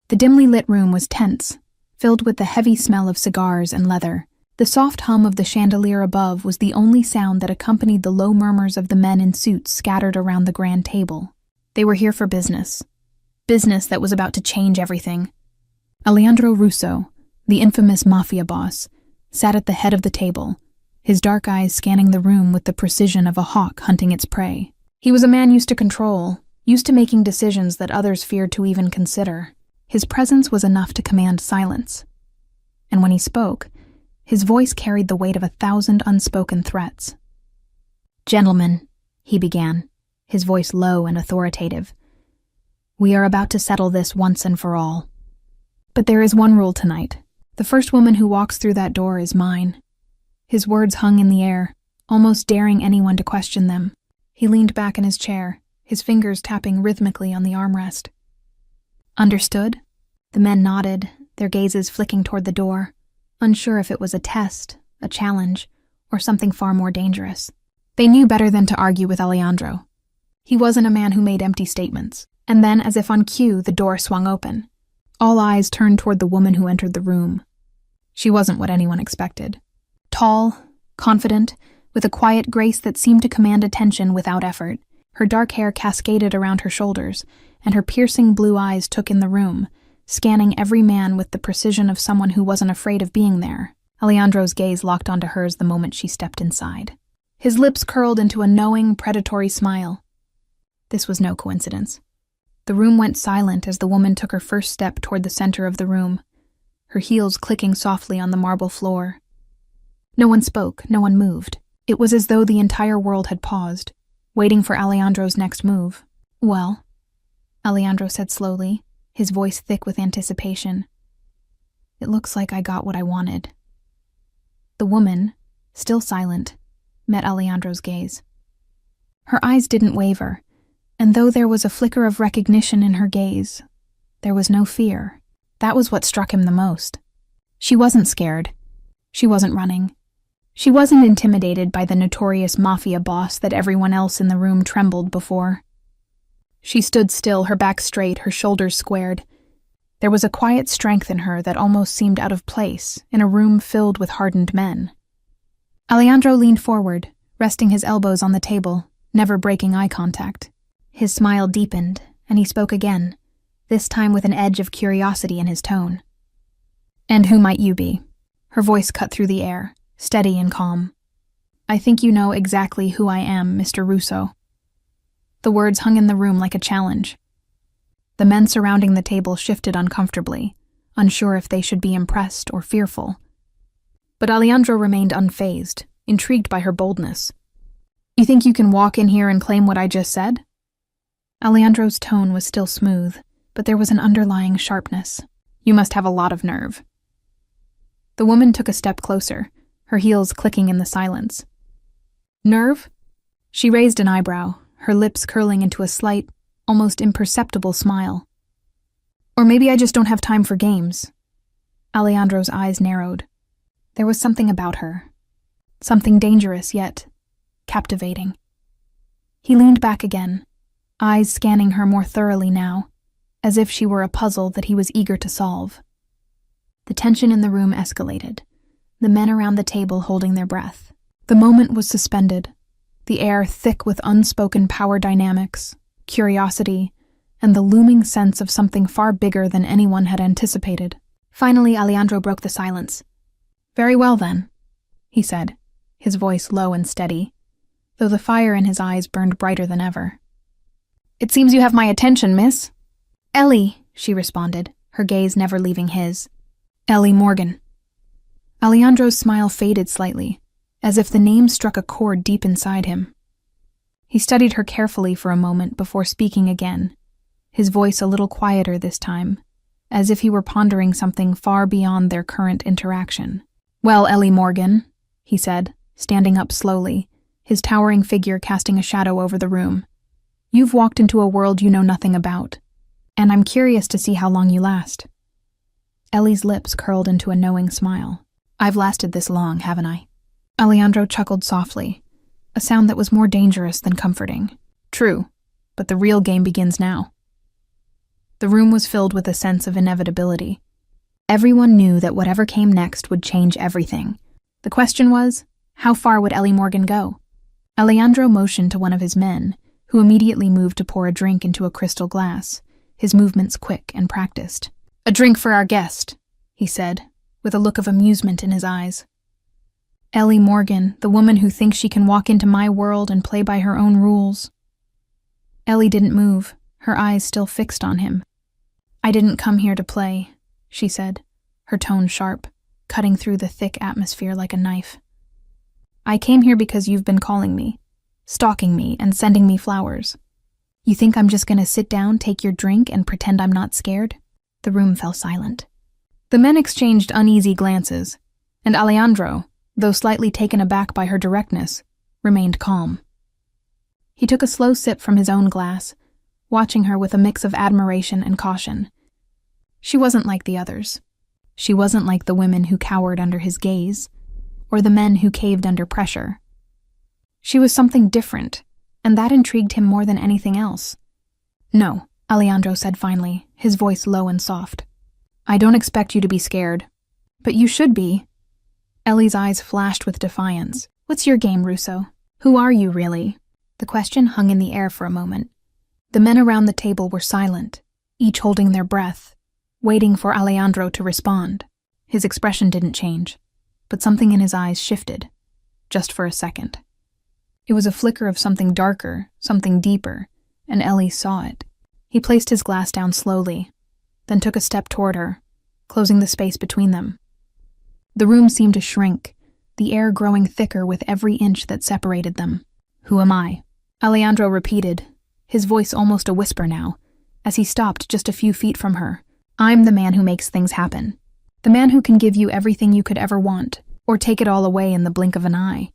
The dimly lit room was tense, filled with the heavy smell of cigars and leather. The soft hum of the chandelier above was the only sound that accompanied the low murmurs of the men in suits scattered around the grand table. They were here for business. Business that was about to change everything. Alejandro Russo, the infamous Mafia boss, sat at the head of the table, his dark eyes scanning the room with the precision of a hawk hunting its prey. He was a man used to control, used to making decisions that others feared to even consider. His presence was enough to command silence. And when he spoke, his voice carried the weight of 1,000 unspoken threats. "Gentlemen," he began, his voice low and authoritative, "we are about to settle this once and for all. But there is one rule tonight. The first woman who walks through that door is mine." His words hung in the air, almost daring anyone to question them. He leaned back in his chair, his fingers tapping rhythmically on the armrest. "Understood?" The men nodded, their gazes flicking toward the door, unsure if it was a test, a challenge, or something far more dangerous. They knew better than to argue with Alejandro. He wasn't a man who made empty statements. And then, as if on cue, the door swung open. All eyes turned toward the woman who entered the room. She wasn't what anyone expected. Tall, confident, with a quiet grace that seemed to command attention without effort. Her dark hair cascaded around her shoulders, and her piercing blue eyes took in the room, scanning every man with the precision of someone who wasn't afraid of being there. Alejandro's gaze locked onto hers the moment she stepped inside. His lips curled into a knowing, predatory smile. This was no coincidence. The room went silent as the woman took her first step toward the center of the room, her heels clicking softly on the marble floor. No one spoke, no one moved. It was as though the entire world had paused, waiting for Alejandro's next move. "Well," Alejandro said slowly, his voice thick with anticipation. "It looks like I got what I wanted." The woman, still silent, met Alejandro's gaze. Her eyes didn't waver, and though there was a flicker of recognition in her gaze, there was no fear. That was what struck him the most. She wasn't scared. She wasn't running. She wasn't intimidated by the notorious Mafia boss that everyone else in the room trembled before. She stood still, her back straight, her shoulders squared. There was a quiet strength in her that almost seemed out of place in a room filled with hardened men. Alejandro leaned forward, resting his elbows on the table, never breaking eye contact. His smile deepened, and he spoke again, this time with an edge of curiosity in his tone. "And who might you be?" Her voice cut through the air, steady and calm. "I think you know exactly who I am, Mr. Russo." The words hung in the room like a challenge. The men surrounding the table shifted uncomfortably, unsure if they should be impressed or fearful. But Alejandro remained unfazed, intrigued by her boldness. "You think you can walk in here and claim what I just said?" Alejandro's tone was still smooth, but there was an underlying sharpness. "You must have a lot of nerve." The woman took a step closer, her heels clicking in the silence. "Nerve?" She raised an eyebrow, her lips curling into a slight, almost imperceptible smile. "Or maybe I just don't have time for games." Alejandro's eyes narrowed. There was something about her. Something dangerous, yet captivating. He leaned back again, eyes scanning her more thoroughly now, as if she were a puzzle that he was eager to solve. The tension in the room escalated, the men around the table holding their breath. The moment was suspended, the air thick with unspoken power dynamics, curiosity, and the looming sense of something far bigger than anyone had anticipated. Finally, Alejandro broke the silence. "Very well, then," he said, his voice low and steady, though the fire in his eyes burned brighter than ever. "It seems you have my attention, miss." "Ellie," she responded, her gaze never leaving his. "Ellie Morgan." Alejandro's smile faded slightly, as if the name struck a chord deep inside him. He studied her carefully for a moment before speaking again, his voice a little quieter this time, as if he were pondering something far beyond their current interaction. "Well, Ellie Morgan," he said, standing up slowly, his towering figure casting a shadow over the room. "You've walked into a world you know nothing about, and I'm curious to see how long you last." Ellie's lips curled into a knowing smile. "I've lasted this long, haven't I?" Alejandro chuckled softly, a sound that was more dangerous than comforting. "True, but the real game begins now." The room was filled with a sense of inevitability. Everyone knew that whatever came next would change everything. The question was, how far would Ellie Morgan go? Alejandro motioned to one of his men, who immediately moved to pour a drink into a crystal glass, his movements quick and practiced. "A drink for our guest," he said, with a look of amusement in his eyes. Ellie Morgan, the woman who thinks she can walk into my world and play by her own rules. Ellie didn't move, her eyes still fixed on him. "I didn't come here to play," she said, her tone sharp, cutting through the thick atmosphere like a knife. "I came here because you've been calling me, stalking me, and sending me flowers. You think I'm just gonna sit down, take your drink, and pretend I'm not scared?" The room fell silent. The men exchanged uneasy glances, and Alejandro, though slightly taken aback by her directness, remained calm. He took a slow sip from his own glass, watching her with a mix of admiration and caution. She wasn't like the others. She wasn't like the women who cowered under his gaze, or the men who caved under pressure. She was something different, and that intrigued him more than anything else. "No," Alejandro said finally, his voice low and soft. "I don't expect you to be scared. But you should be." Ellie's eyes flashed with defiance. "What's your game, Russo? Who are you, really?" The question hung in the air for a moment. The men around the table were silent, each holding their breath, waiting for Alejandro to respond. His expression didn't change, but something in his eyes shifted, just for a second. It was a flicker of something darker, something deeper, and Ellie saw it. He placed his glass down slowly, then took a step toward her, closing the space between them. The room seemed to shrink, the air growing thicker with every inch that separated them. "Who am I?" Alejandro repeated, his voice almost a whisper now, as he stopped just a few feet from her. "I'm the man who makes things happen. The man who can give you everything you could ever want, or take it all away in the blink of an eye."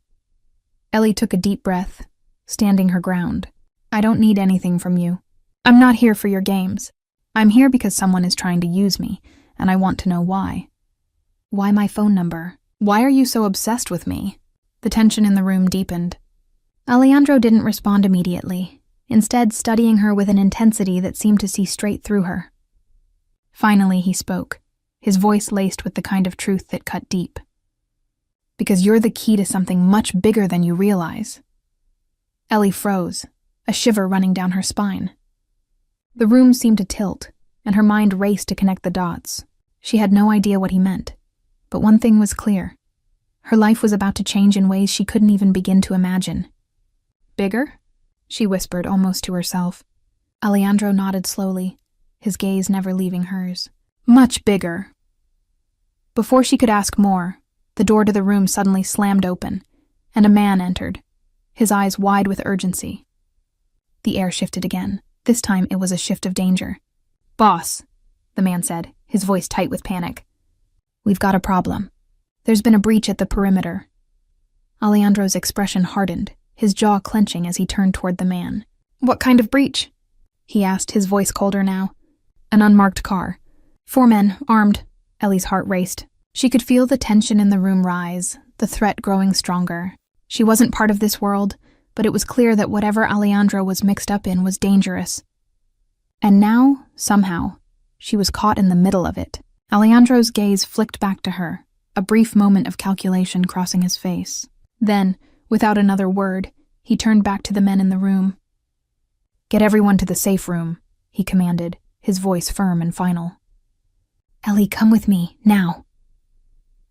Ellie took a deep breath, standing her ground. "I don't need anything from you. I'm not here for your games. I'm here because someone is trying to use me, and I want to know why. Why my phone number? Why are you so obsessed with me?" The tension in the room deepened. Alejandro didn't respond immediately, instead studying her with an intensity that seemed to see straight through her. Finally he spoke, his voice laced with the kind of truth that cut deep. "Because you're the key to something much bigger than you realize." Ellie froze, a shiver running down her spine. The room seemed to tilt, and her mind raced to connect the dots. She had no idea what he meant, but one thing was clear. Her life was about to change in ways she couldn't even begin to imagine. "Bigger?" she whispered almost to herself. Alejandro nodded slowly, his gaze never leaving hers. "Much bigger." Before she could ask more, the door to the room suddenly slammed open, and a man entered, his eyes wide with urgency. The air shifted again. This time it was a shift of danger. "Boss," the man said, his voice tight with panic. "We've got a problem. There's been a breach at the perimeter." Alejandro's expression hardened, his jaw clenching as he turned toward the man. "What kind of breach?" he asked, his voice colder now. "An unmarked car. 4 men, armed." Ellie's heart raced. She could feel the tension in the room rise, the threat growing stronger. She wasn't part of this world, but it was clear that whatever Alejandro was mixed up in was dangerous. And now, somehow, she was caught in the middle of it. Alejandro's gaze flicked back to her, a brief moment of calculation crossing his face. Then, without another word, he turned back to the men in the room. "Get everyone to the safe room," he commanded, his voice firm and final. "Ellie, come with me, now."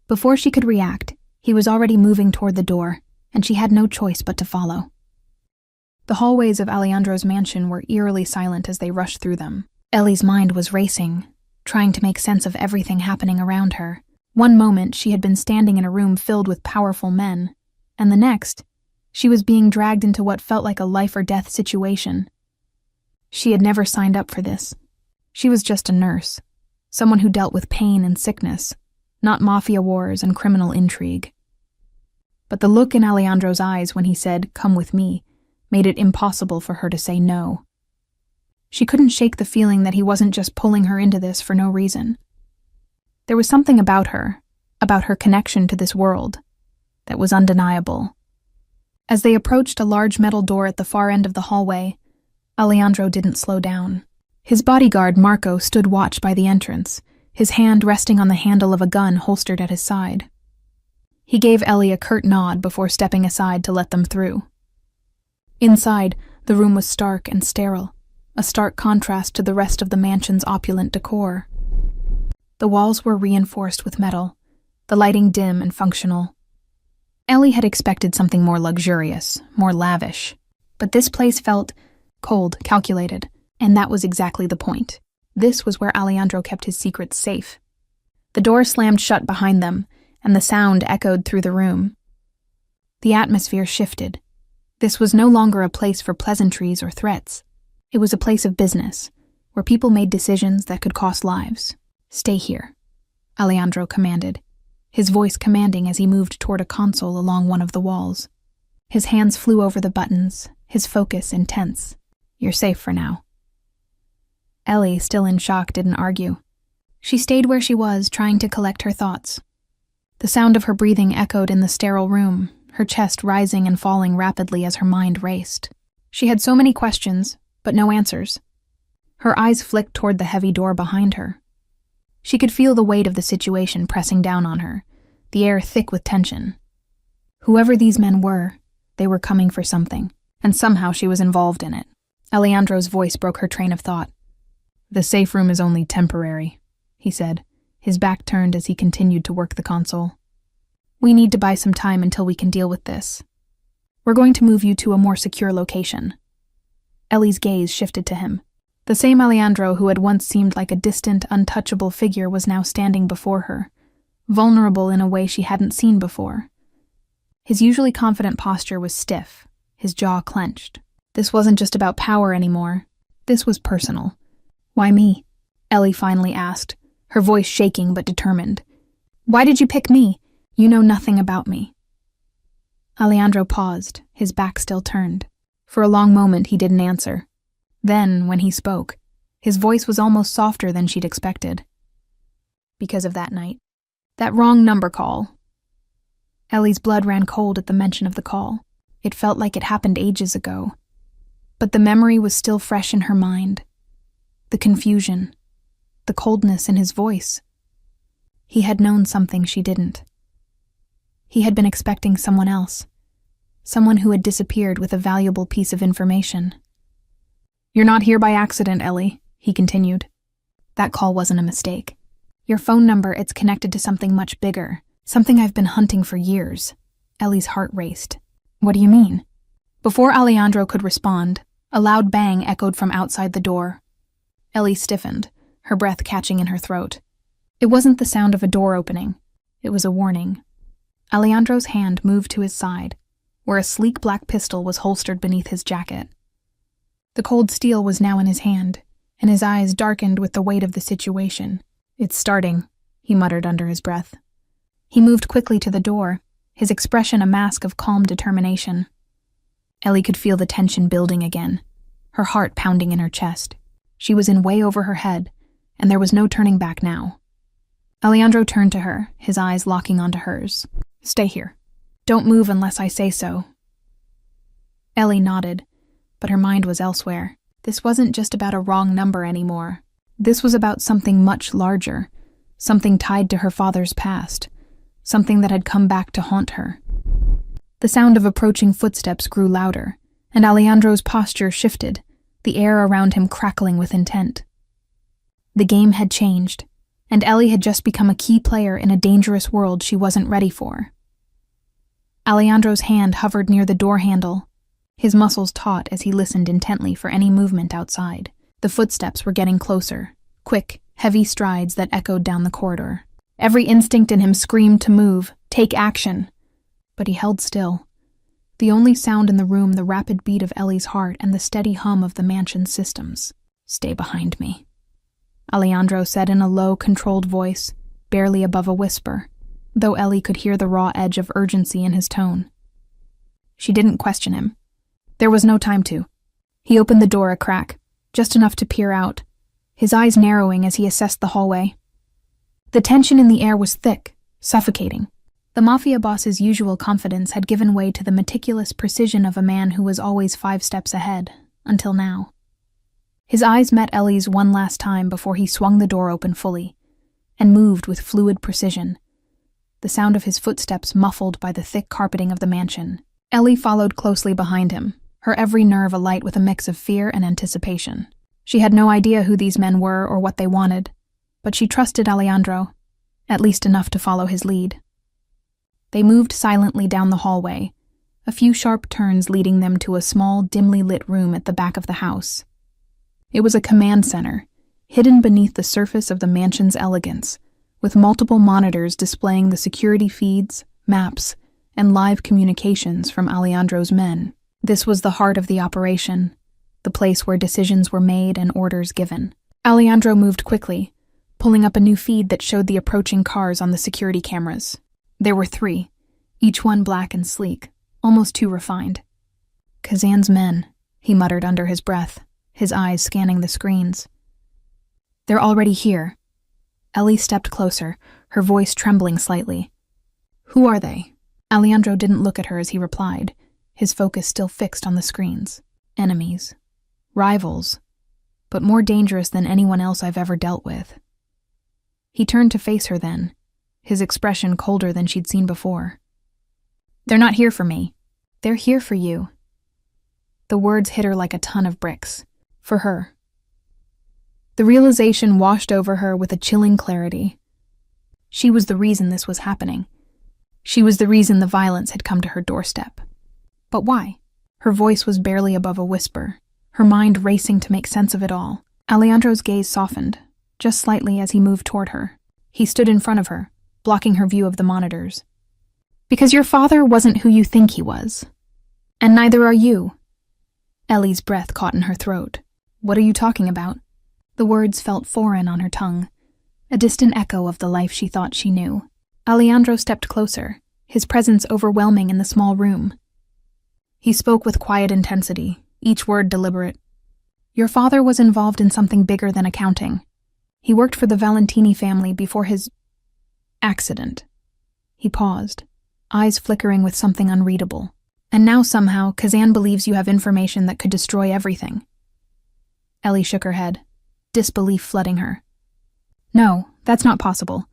Before she could react, he was already moving toward the door, and she had no choice but to follow. The hallways of Alejandro's mansion were eerily silent as they rushed through them. Ellie's mind was racing, trying to make sense of everything happening around her. One moment she had been standing in a room filled with powerful men, and the next, she was being dragged into what felt like a life-or-death situation. She had never signed up for this. She was just a nurse, someone who dealt with pain and sickness, not mafia wars and criminal intrigue. But the look in Alejandro's eyes when he said, "Come with me," made it impossible for her to say no. She couldn't shake the feeling that he wasn't just pulling her into this for no reason. There was something about her connection to this world, that was undeniable. As they approached a large metal door at the far end of the hallway, Alejandro didn't slow down. His bodyguard, Marco, stood watch by the entrance, his hand resting on the handle of a gun holstered at his side. He gave Ellie a curt nod before stepping aside to let them through. Inside, the room was stark and sterile, a stark contrast to the rest of the mansion's opulent decor. The walls were reinforced with metal, the lighting dim and functional. Ellie had expected something more luxurious, more lavish, but this place felt cold, calculated, and that was exactly the point. This was where Alejandro kept his secrets safe. The door slammed shut behind them, and the sound echoed through the room. The atmosphere shifted. This was no longer a place for pleasantries or threats. It was a place of business, where people made decisions that could cost lives. "Stay here," Alejandro commanded, his voice commanding as he moved toward a console along one of the walls. His hands flew over the buttons, his focus intense. "You're safe for now." Ellie, still in shock, didn't argue. She stayed where she was, trying to collect her thoughts. The sound of her breathing echoed in the sterile room, her chest rising and falling rapidly as her mind raced. She had so many questions, but no answers. Her eyes flicked toward the heavy door behind her. She could feel the weight of the situation pressing down on her, the air thick with tension. Whoever these men were, they were coming for something, and somehow she was involved in it. Alejandro's voice broke her train of thought. "The safe room is only temporary," he said, his back turned as he continued to work the console. "We need to buy some time until we can deal with this. We're going to move you to a more secure location." Ellie's gaze shifted to him. The same Alejandro who had once seemed like a distant, untouchable figure was now standing before her, vulnerable in a way she hadn't seen before. His usually confident posture was stiff, his jaw clenched. This wasn't just about power anymore. This was personal. "Why me?" Ellie finally asked, her voice shaking but determined. "Why did you pick me? You know nothing about me." Alejandro paused, his back still turned. For a long moment he didn't answer. Then, when he spoke, his voice was almost softer than she'd expected. "Because of that night. That wrong number call." Ellie's blood ran cold at the mention of the call. It felt like it happened ages ago. But the memory was still fresh in her mind. The confusion, the coldness in his voice. He had known something she didn't. He had been expecting someone else, someone who had disappeared with a valuable piece of information. "You're not here by accident, Ellie," he continued. "That call wasn't a mistake. Your phone number, it's connected to something much bigger, something I've been hunting for years." Ellie's heart raced. "What do you mean?" Before Alejandro could respond, a loud bang echoed from outside the door. Ellie stiffened, her breath catching in her throat. It wasn't the sound of a door opening. It was a warning. Alejandro's hand moved to his side, where a sleek black pistol was holstered beneath his jacket. The cold steel was now in his hand, and his eyes darkened with the weight of the situation. "It's starting," he muttered under his breath. He moved quickly to the door, his expression a mask of calm determination. Ellie could feel the tension building again, her heart pounding in her chest. She was in way over her head, and there was no turning back now. Alejandro turned to her, his eyes locking onto hers. "Stay here. Don't move unless I say so." Ellie nodded, but her mind was elsewhere. This wasn't just about a wrong number anymore. This was about something much larger, something tied to her father's past, something that had come back to haunt her. The sound of approaching footsteps grew louder, and Alejandro's posture shifted, the air around him crackling with intent. The game had changed, and Ellie had just become a key player in a dangerous world she wasn't ready for. Alejandro's hand hovered near the door handle, his muscles taut as he listened intently for any movement outside. The footsteps were getting closer, quick, heavy strides that echoed down the corridor. Every instinct in him screamed to move, take action. But he held still. The only sound in the room the rapid beat of Ellie's heart and the steady hum of the mansion's systems. "Stay behind me," Alejandro said in a low, controlled voice, barely above a whisper, though Ellie could hear the raw edge of urgency in his tone. She didn't question him. There was no time to. He opened the door a crack, just enough to peer out, his eyes narrowing as he assessed the hallway. The tension in the air was thick, suffocating. The Mafia boss's usual confidence had given way to the meticulous precision of a man who was always 5 steps ahead, until now. His eyes met Ellie's one last time before he swung the door open fully, and moved with fluid precision, the sound of his footsteps muffled by the thick carpeting of the mansion. Ellie followed closely behind him, her every nerve alight with a mix of fear and anticipation. She had no idea who these men were or what they wanted, but she trusted Alejandro, at least enough to follow his lead. They moved silently down the hallway, a few sharp turns leading them to a small, dimly lit room at the back of the house. It was a command center, hidden beneath the surface of the mansion's elegance, with multiple monitors displaying the security feeds, maps, and live communications from Alejandro's men. This was the heart of the operation, the place where decisions were made and orders given. Alejandro moved quickly, pulling up a new feed that showed the approaching cars on the security cameras. There were 3, each one black and sleek, almost too refined. Kazan's men, he muttered under his breath, his eyes scanning the screens. They're already here. Ellie stepped closer, her voice trembling slightly. Who are they? Alejandro didn't look at her as he replied, his focus still fixed on the screens. Enemies. Rivals. But more dangerous than anyone else I've ever dealt with. He turned to face her then, his expression colder than she'd seen before. They're not here for me. They're here for you. The words hit her like a ton of bricks. For her. The realization washed over her with a chilling clarity. She was the reason this was happening. She was the reason the violence had come to her doorstep. But why? Her voice was barely above a whisper, her mind racing to make sense of it all. Alejandro's gaze softened, just slightly as he moved toward her. He stood in front of her, blocking her view of the monitors. Because your father wasn't who you think he was. And neither are you. Ellie's breath caught in her throat. What are you talking about? The words felt foreign on her tongue, a distant echo of the life she thought she knew. Alejandro stepped closer, his presence overwhelming in the small room. He spoke with quiet intensity, each word deliberate. Your father was involved in something bigger than accounting. He worked for the Valentini family before his accident. He paused, eyes flickering with something unreadable. And now somehow, Kazan believes you have information that could destroy everything. Ellie shook her head, disbelief flooding her. No, that's not possible.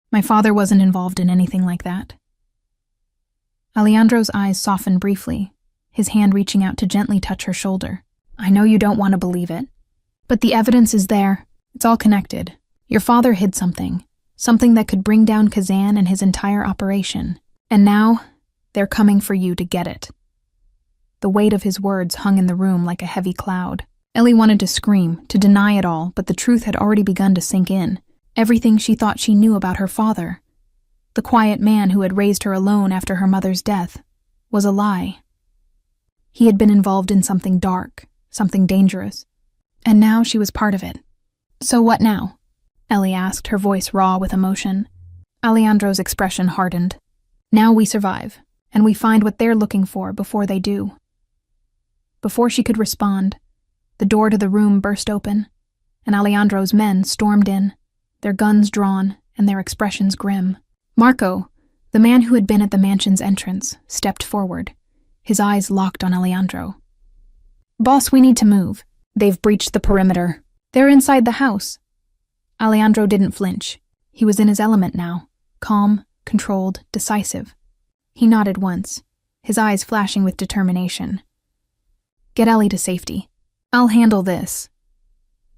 My father wasn't involved in anything like that. Alejandro's eyes softened briefly, his hand reaching out to gently touch her shoulder. I know you don't want to believe it, but the evidence is there. It's all connected. Your father hid something that could bring down Kazan and his entire operation. And now, they're coming for you to get it. The weight of his words hung in the room like a heavy cloud. Ellie wanted to scream, to deny it all, but the truth had already begun to sink in. Everything she thought she knew about her father, the quiet man who had raised her alone after her mother's death, was a lie. He had been involved in something dark, something dangerous, and now she was part of it. So what now? Ellie asked, her voice raw with emotion. Alejandro's expression hardened. Now we survive, and we find what they're looking for before they do. Before she could respond, the door to the room burst open, and Alejandro's men stormed in, their guns drawn and their expressions grim. Marco, the man who had been at the mansion's entrance, stepped forward, his eyes locked on Alejandro. Boss, we need to move. They've breached the perimeter. They're inside the house. Alejandro didn't flinch. He was in his element now, calm, controlled, decisive. He nodded once, his eyes flashing with determination. Get Ellie to safety. I'll handle this.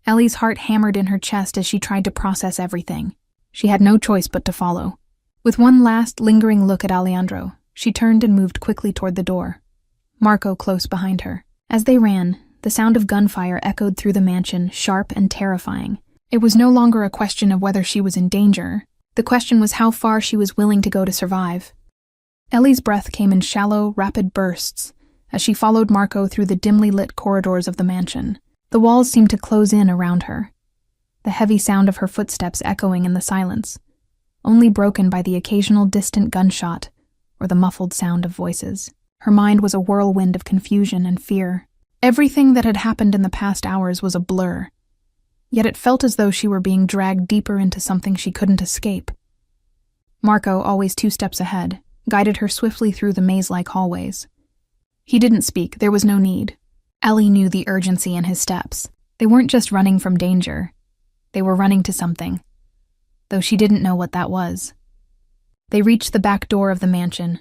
Ellie's heart hammered in her chest as she tried to process everything. She had no choice but to follow. With one last, lingering look at Alejandro, she turned and moved quickly toward the door, Marco close behind her. As they ran, the sound of gunfire echoed through the mansion, sharp and terrifying. It was no longer a question of whether she was in danger. The question was how far she was willing to go to survive. Ellie's breath came in shallow, rapid bursts as she followed Marco through the dimly lit corridors of the mansion. The walls seemed to close in around her, the heavy sound of her footsteps echoing in the silence, only broken by the occasional distant gunshot or the muffled sound of voices. Her mind was a whirlwind of confusion and fear. Everything that had happened in the past hours was a blur, yet it felt as though she were being dragged deeper into something she couldn't escape. Marco, always 2 steps ahead, guided her swiftly through the maze-like hallways. He didn't speak, there was no need. Ellie knew the urgency in his steps. They weren't just running from danger. They were running to something, though she didn't know what that was. They reached the back door of the mansion,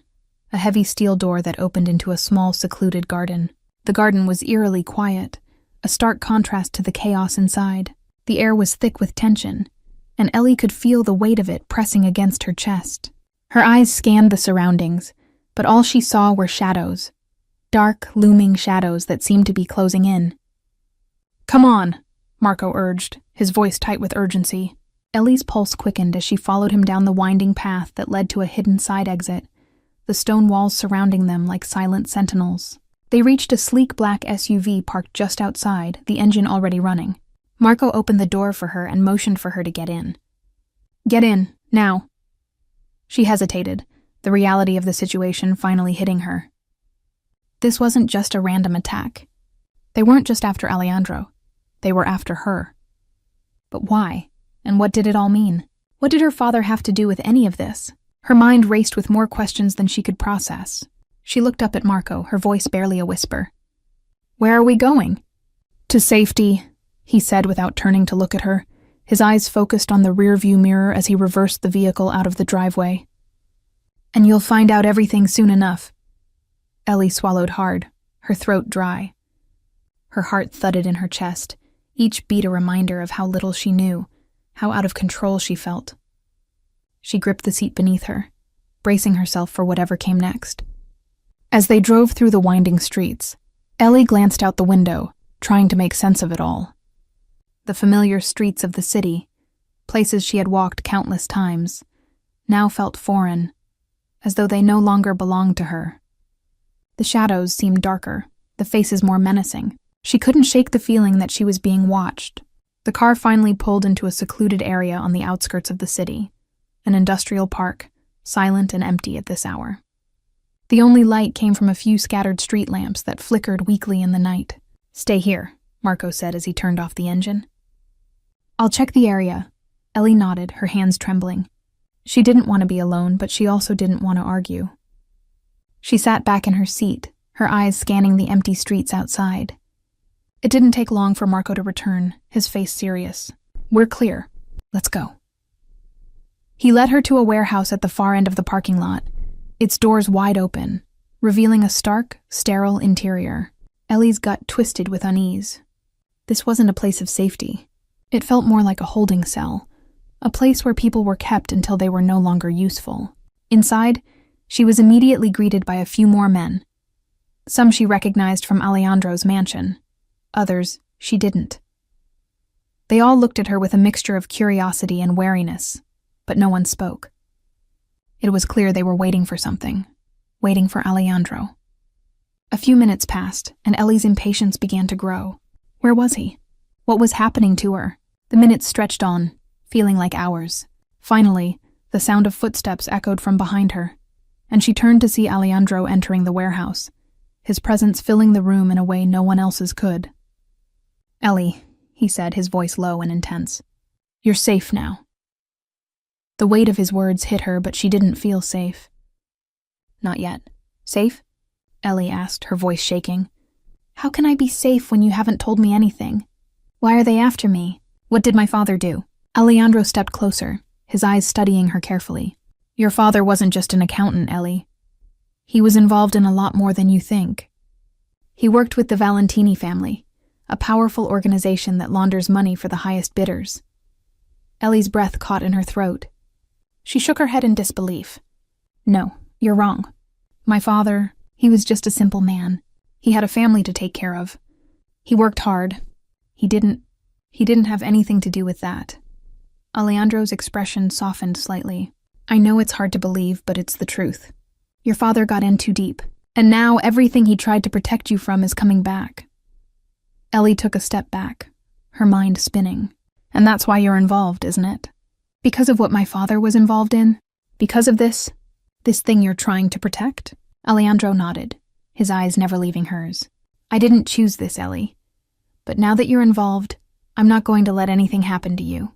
a heavy steel door that opened into a small, secluded garden. The garden was eerily quiet, a stark contrast to the chaos inside. The air was thick with tension, and Ellie could feel the weight of it pressing against her chest. Her eyes scanned the surroundings, but all she saw were shadows. Dark, looming shadows that seemed to be closing in. "Come on," Marco urged, his voice tight with urgency. Ellie's pulse quickened as she followed him down the winding path that led to a hidden side exit, the stone walls surrounding them like silent sentinels. They reached a sleek black SUV parked just outside, the engine already running. Marco opened the door for her and motioned for her to get in. "Get in, now." She hesitated, the reality of the situation finally hitting her. This wasn't just a random attack. They weren't just after Alejandro. They were after her. But why? And what did it all mean? What did her father have to do with any of this? Her mind raced with more questions than she could process. She looked up at Marco, her voice barely a whisper. "Where are we going?" "To safety," he said without turning to look at her, his eyes focused on the rearview mirror as he reversed the vehicle out of the driveway. "And you'll find out everything soon enough." Ellie swallowed hard, her throat dry. Her heart thudded in her chest, each beat a reminder of how little she knew, how out of control she felt. She gripped the seat beneath her, bracing herself for whatever came next. As they drove through the winding streets, Ellie glanced out the window, trying to make sense of it all. The familiar streets of the city, places she had walked countless times, now felt foreign, as though they no longer belonged to her. The shadows seemed darker, the faces more menacing. She couldn't shake the feeling that she was being watched. The car finally pulled into a secluded area on the outskirts of the city, an industrial park, silent and empty at this hour. The only light came from a few scattered street lamps that flickered weakly in the night. "Stay here," Marco said as he turned off the engine. "I'll check the area." Ellie nodded, her hands trembling. She didn't want to be alone, but she also didn't want to argue. She sat back in her seat, her eyes scanning the empty streets outside. It didn't take long for Marco to return, his face serious. "We're clear. Let's go." He led her to a warehouse at the far end of the parking lot, its doors wide open, revealing a stark, sterile interior. Ellie's gut twisted with unease. This wasn't a place of safety. It felt more like a holding cell, a place where people were kept until they were no longer useful. Inside, she was immediately greeted by a few more men. Some she recognized from Alejandro's mansion. Others, she didn't. They all looked at her with a mixture of curiosity and wariness, but no one spoke. It was clear they were waiting for something, waiting for Alejandro. A few minutes passed, and Ellie's impatience began to grow. Where was he? What was happening to her? The minutes stretched on, feeling like hours. Finally, the sound of footsteps echoed from behind her, and she turned to see Alejandro entering the warehouse, his presence filling the room in a way no one else's could. "Ellie," he said, his voice low and intense. "You're safe now." The weight of his words hit her, but she didn't feel safe. "Not yet. Safe?" Ellie asked, her voice shaking. "How can I be safe when you haven't told me anything? Why are they after me? What did my father do?" Alejandro stepped closer, his eyes studying her carefully. "Your father wasn't just an accountant, Ellie. He was involved in a lot more than you think. He worked with the Valentini family, a powerful organization that launders money for the highest bidders." Ellie's breath caught in her throat. She shook her head in disbelief. "No, you're wrong. My father, he was just a simple man. He had a family to take care of. He worked hard. He didn't have anything to do with that." Alejandro's expression softened slightly. "I know it's hard to believe, but it's the truth. Your father got in too deep, and now everything he tried to protect you from is coming back." Ellie took a step back, her mind spinning. "And that's why you're involved, isn't it? Because of what my father was involved in? Because of this thing you're trying to protect?" Alejandro nodded, his eyes never leaving hers. "I didn't choose this, Ellie. But now that you're involved, I'm not going to let anything happen to you."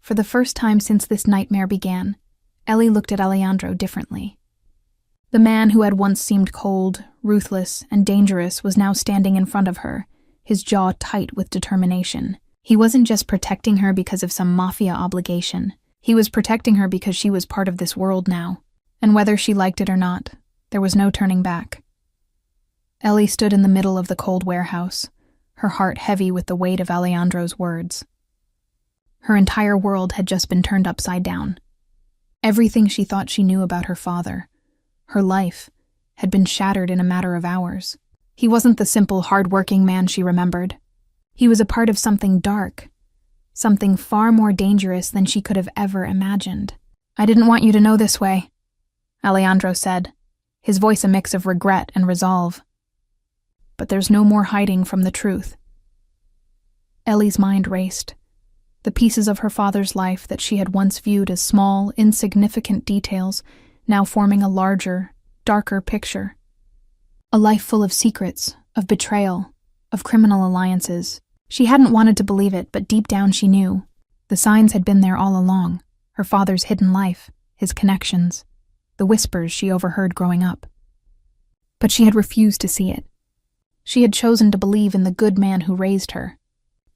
For the first time since this nightmare began, Ellie looked at Alejandro differently. The man who had once seemed cold, ruthless, and dangerous was now standing in front of her, his jaw tight with determination. He wasn't just protecting her because of some Mafia obligation. He was protecting her because she was part of this world now. And whether she liked it or not, there was no turning back. Ellie stood in the middle of the cold warehouse, her heart heavy with the weight of Alejandro's words. Her entire world had just been turned upside down. Everything she thought she knew about her father, her life, had been shattered in a matter of hours. He wasn't the simple, hard-working man she remembered. He was a part of something dark, something far more dangerous than she could have ever imagined. "I didn't want you to know this way," Alejandro said, his voice a mix of regret and resolve. "But there's no more hiding from the truth." Ellie's mind raced. The pieces of her father's life that she had once viewed as small, insignificant details now forming a larger, darker picture. A life full of secrets, of betrayal, of criminal alliances. She hadn't wanted to believe it, but deep down she knew. The signs had been there all along, her father's hidden life, his connections, the whispers she overheard growing up. But she had refused to see it. She had chosen to believe in the good man who raised her.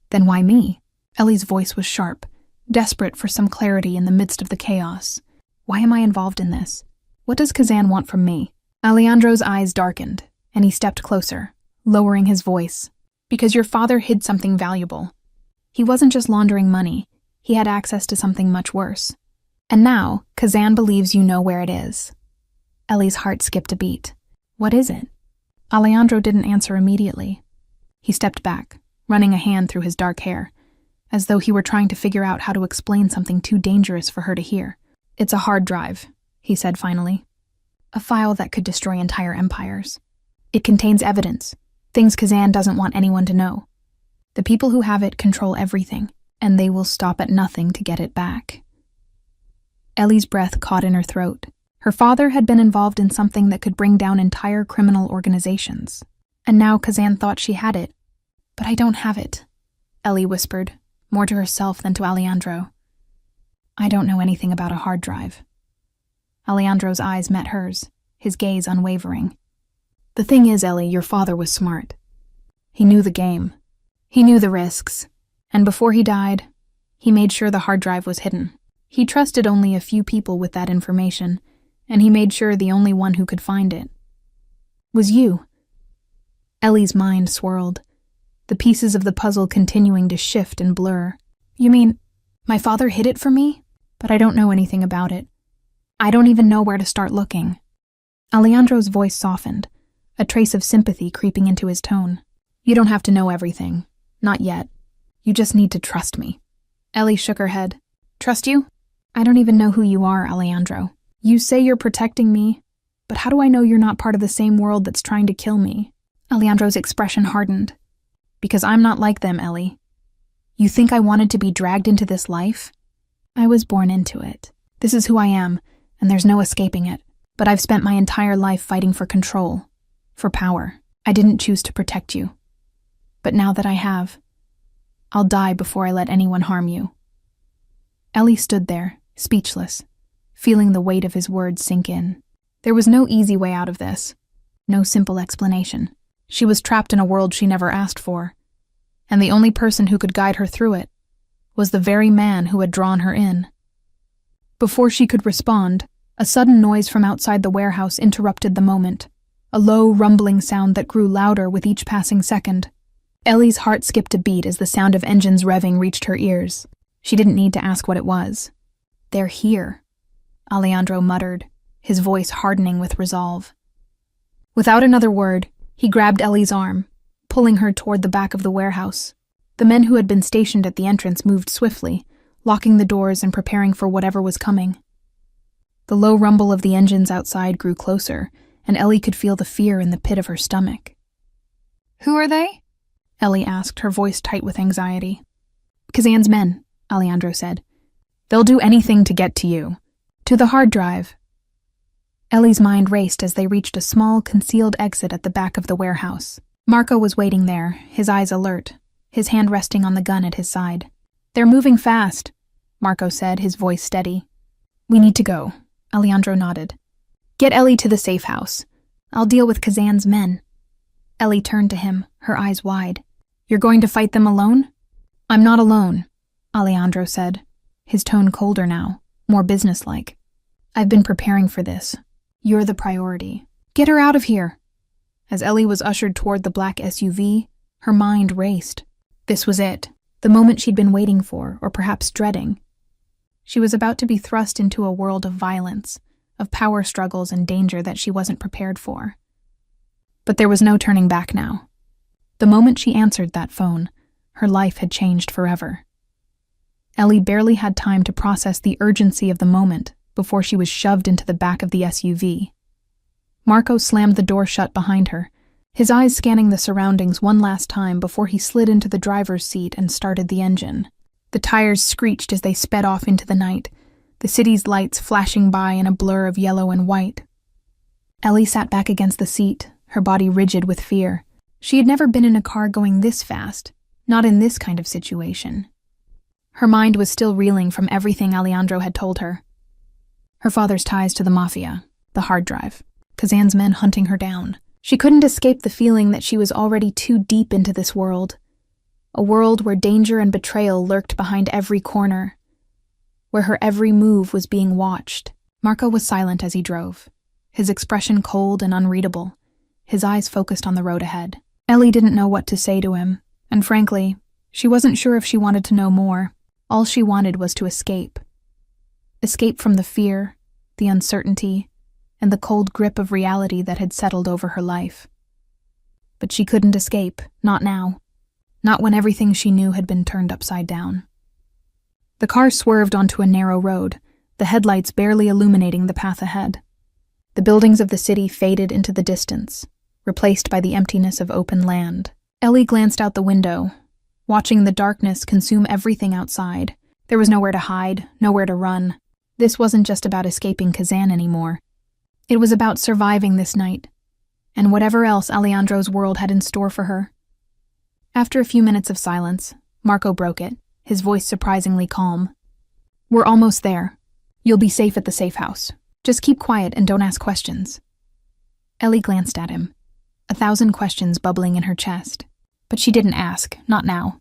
Then why me? Ellie's voice was sharp, desperate for some clarity in the midst of the chaos. Why am I involved in this? What does Kazan want from me? Alejandro's eyes darkened, and he stepped closer, lowering his voice. "Because your father hid something valuable. He wasn't just laundering money, he had access to something much worse. And now, Kazan believes you know where it is." Ellie's heart skipped a beat. "What is it?" Alejandro didn't answer immediately. He stepped back, running a hand through his dark hair, as though he were trying to figure out how to explain something too dangerous for her to hear. "It's a hard drive," he said finally. "A file that could destroy entire empires. It contains evidence, things Kazan doesn't want anyone to know. The people who have it control everything, and they will stop at nothing to get it back." Ellie's breath caught in her throat. Her father had been involved in something that could bring down entire criminal organizations. And now Kazan thought she had it. "But I don't have it," Ellie whispered, more to herself than to Alejandro. "I don't know anything about a hard drive." Alejandro's eyes met hers, his gaze unwavering. "The thing is, Ellie, your father was smart. He knew the game. He knew the risks. And before he died, he made sure the hard drive was hidden. He trusted only a few people with that information, and he made sure the only one who could find it was you." Ellie's mind swirled, the pieces of the puzzle continuing to shift and blur. "You mean, my father hid it from me? But I don't know anything about it. I don't even know where to start looking." Alejandro's voice softened, a trace of sympathy creeping into his tone. "You don't have to know everything. Not yet. You just need to trust me." Ellie shook her head. "Trust you? I don't even know who you are, Alejandro. You say you're protecting me, but how do I know you're not part of the same world that's trying to kill me?" Alejandro's expression hardened. "Because I'm not like them, Ellie. You think I wanted to be dragged into this life? I was born into it. This is who I am, and there's no escaping it. But I've spent my entire life fighting for control, for power. I didn't choose to protect you. But now that I have, I'll die before I let anyone harm you." Ellie stood there, speechless, feeling the weight of his words sink in. There was no easy way out of this, no simple explanation. She was trapped in a world she never asked for, and the only person who could guide her through it was the very man who had drawn her in. Before she could respond, a sudden noise from outside the warehouse interrupted the moment, a low, rumbling sound that grew louder with each passing second. Ellie's heart skipped a beat as the sound of engines revving reached her ears. She didn't need to ask what it was. "They're here," Alejandro muttered, his voice hardening with resolve. Without another word, he grabbed Ellie's arm, pulling her toward the back of the warehouse. The men who had been stationed at the entrance moved swiftly, locking the doors and preparing for whatever was coming. The low rumble of the engines outside grew closer, and Ellie could feel the fear in the pit of her stomach. "Who are they?" Ellie asked, her voice tight with anxiety. "Kazan's men," Alejandro said. "They'll do anything to get to you. To the hard drive." Ellie's mind raced as they reached a small, concealed exit at the back of the warehouse. Marco was waiting there, his eyes alert, his hand resting on the gun at his side. "They're moving fast," Marco said, his voice steady. "We need to go," Alejandro nodded. "Get Ellie to the safe house. I'll deal with Kazan's men." Ellie turned to him, her eyes wide. You're going to fight them alone? I'm not alone, Alejandro said, his tone colder now, more businesslike. I've been preparing for this. You're the priority. Get her out of here. As Ellie was ushered toward the black SUV, her mind raced. This was it, the moment she'd been waiting for, or perhaps dreading. She was about to be thrust into a world of violence, of power struggles and danger that she wasn't prepared for. But there was no turning back now. The moment she answered that phone, her life had changed forever. Ellie barely had time to process the urgency of the moment before she was shoved into the back of the SUV. Marco slammed the door shut behind her, his eyes scanning the surroundings one last time before he slid into the driver's seat and started the engine. The tires screeched as they sped off into the night, the city's lights flashing by in a blur of yellow and white. Ellie sat back against the seat, her body rigid with fear. She had never been in a car going this fast, not in this kind of situation. Her mind was still reeling from everything Alejandro had told her. Her father's ties to the Mafia, the hard drive, Kazan's men hunting her down. She couldn't escape the feeling that she was already too deep into this world. A world where danger and betrayal lurked behind every corner, where her every move was being watched. Marco was silent as he drove, his expression cold and unreadable, his eyes focused on the road ahead. Ellie didn't know what to say to him, and frankly, she wasn't sure if she wanted to know more. All she wanted was to escape. Escape from the fear, the uncertainty, and the cold grip of reality that had settled over her life. But she couldn't escape, not now. Not when everything she knew had been turned upside down. The car swerved onto a narrow road, the headlights barely illuminating the path ahead. The buildings of the city faded into the distance, replaced by the emptiness of open land. Ellie glanced out the window, watching the darkness consume everything outside. There was nowhere to hide, nowhere to run. This wasn't just about escaping Kazan anymore. It was about surviving this night, and whatever else Alejandro's world had in store for her. After a few minutes of silence, Marco broke it, his voice surprisingly calm. We're almost there. You'll be safe at the safe house. Just keep quiet and don't ask questions. Ellie glanced at him, 1,000 questions bubbling in her chest. But she didn't ask, not now.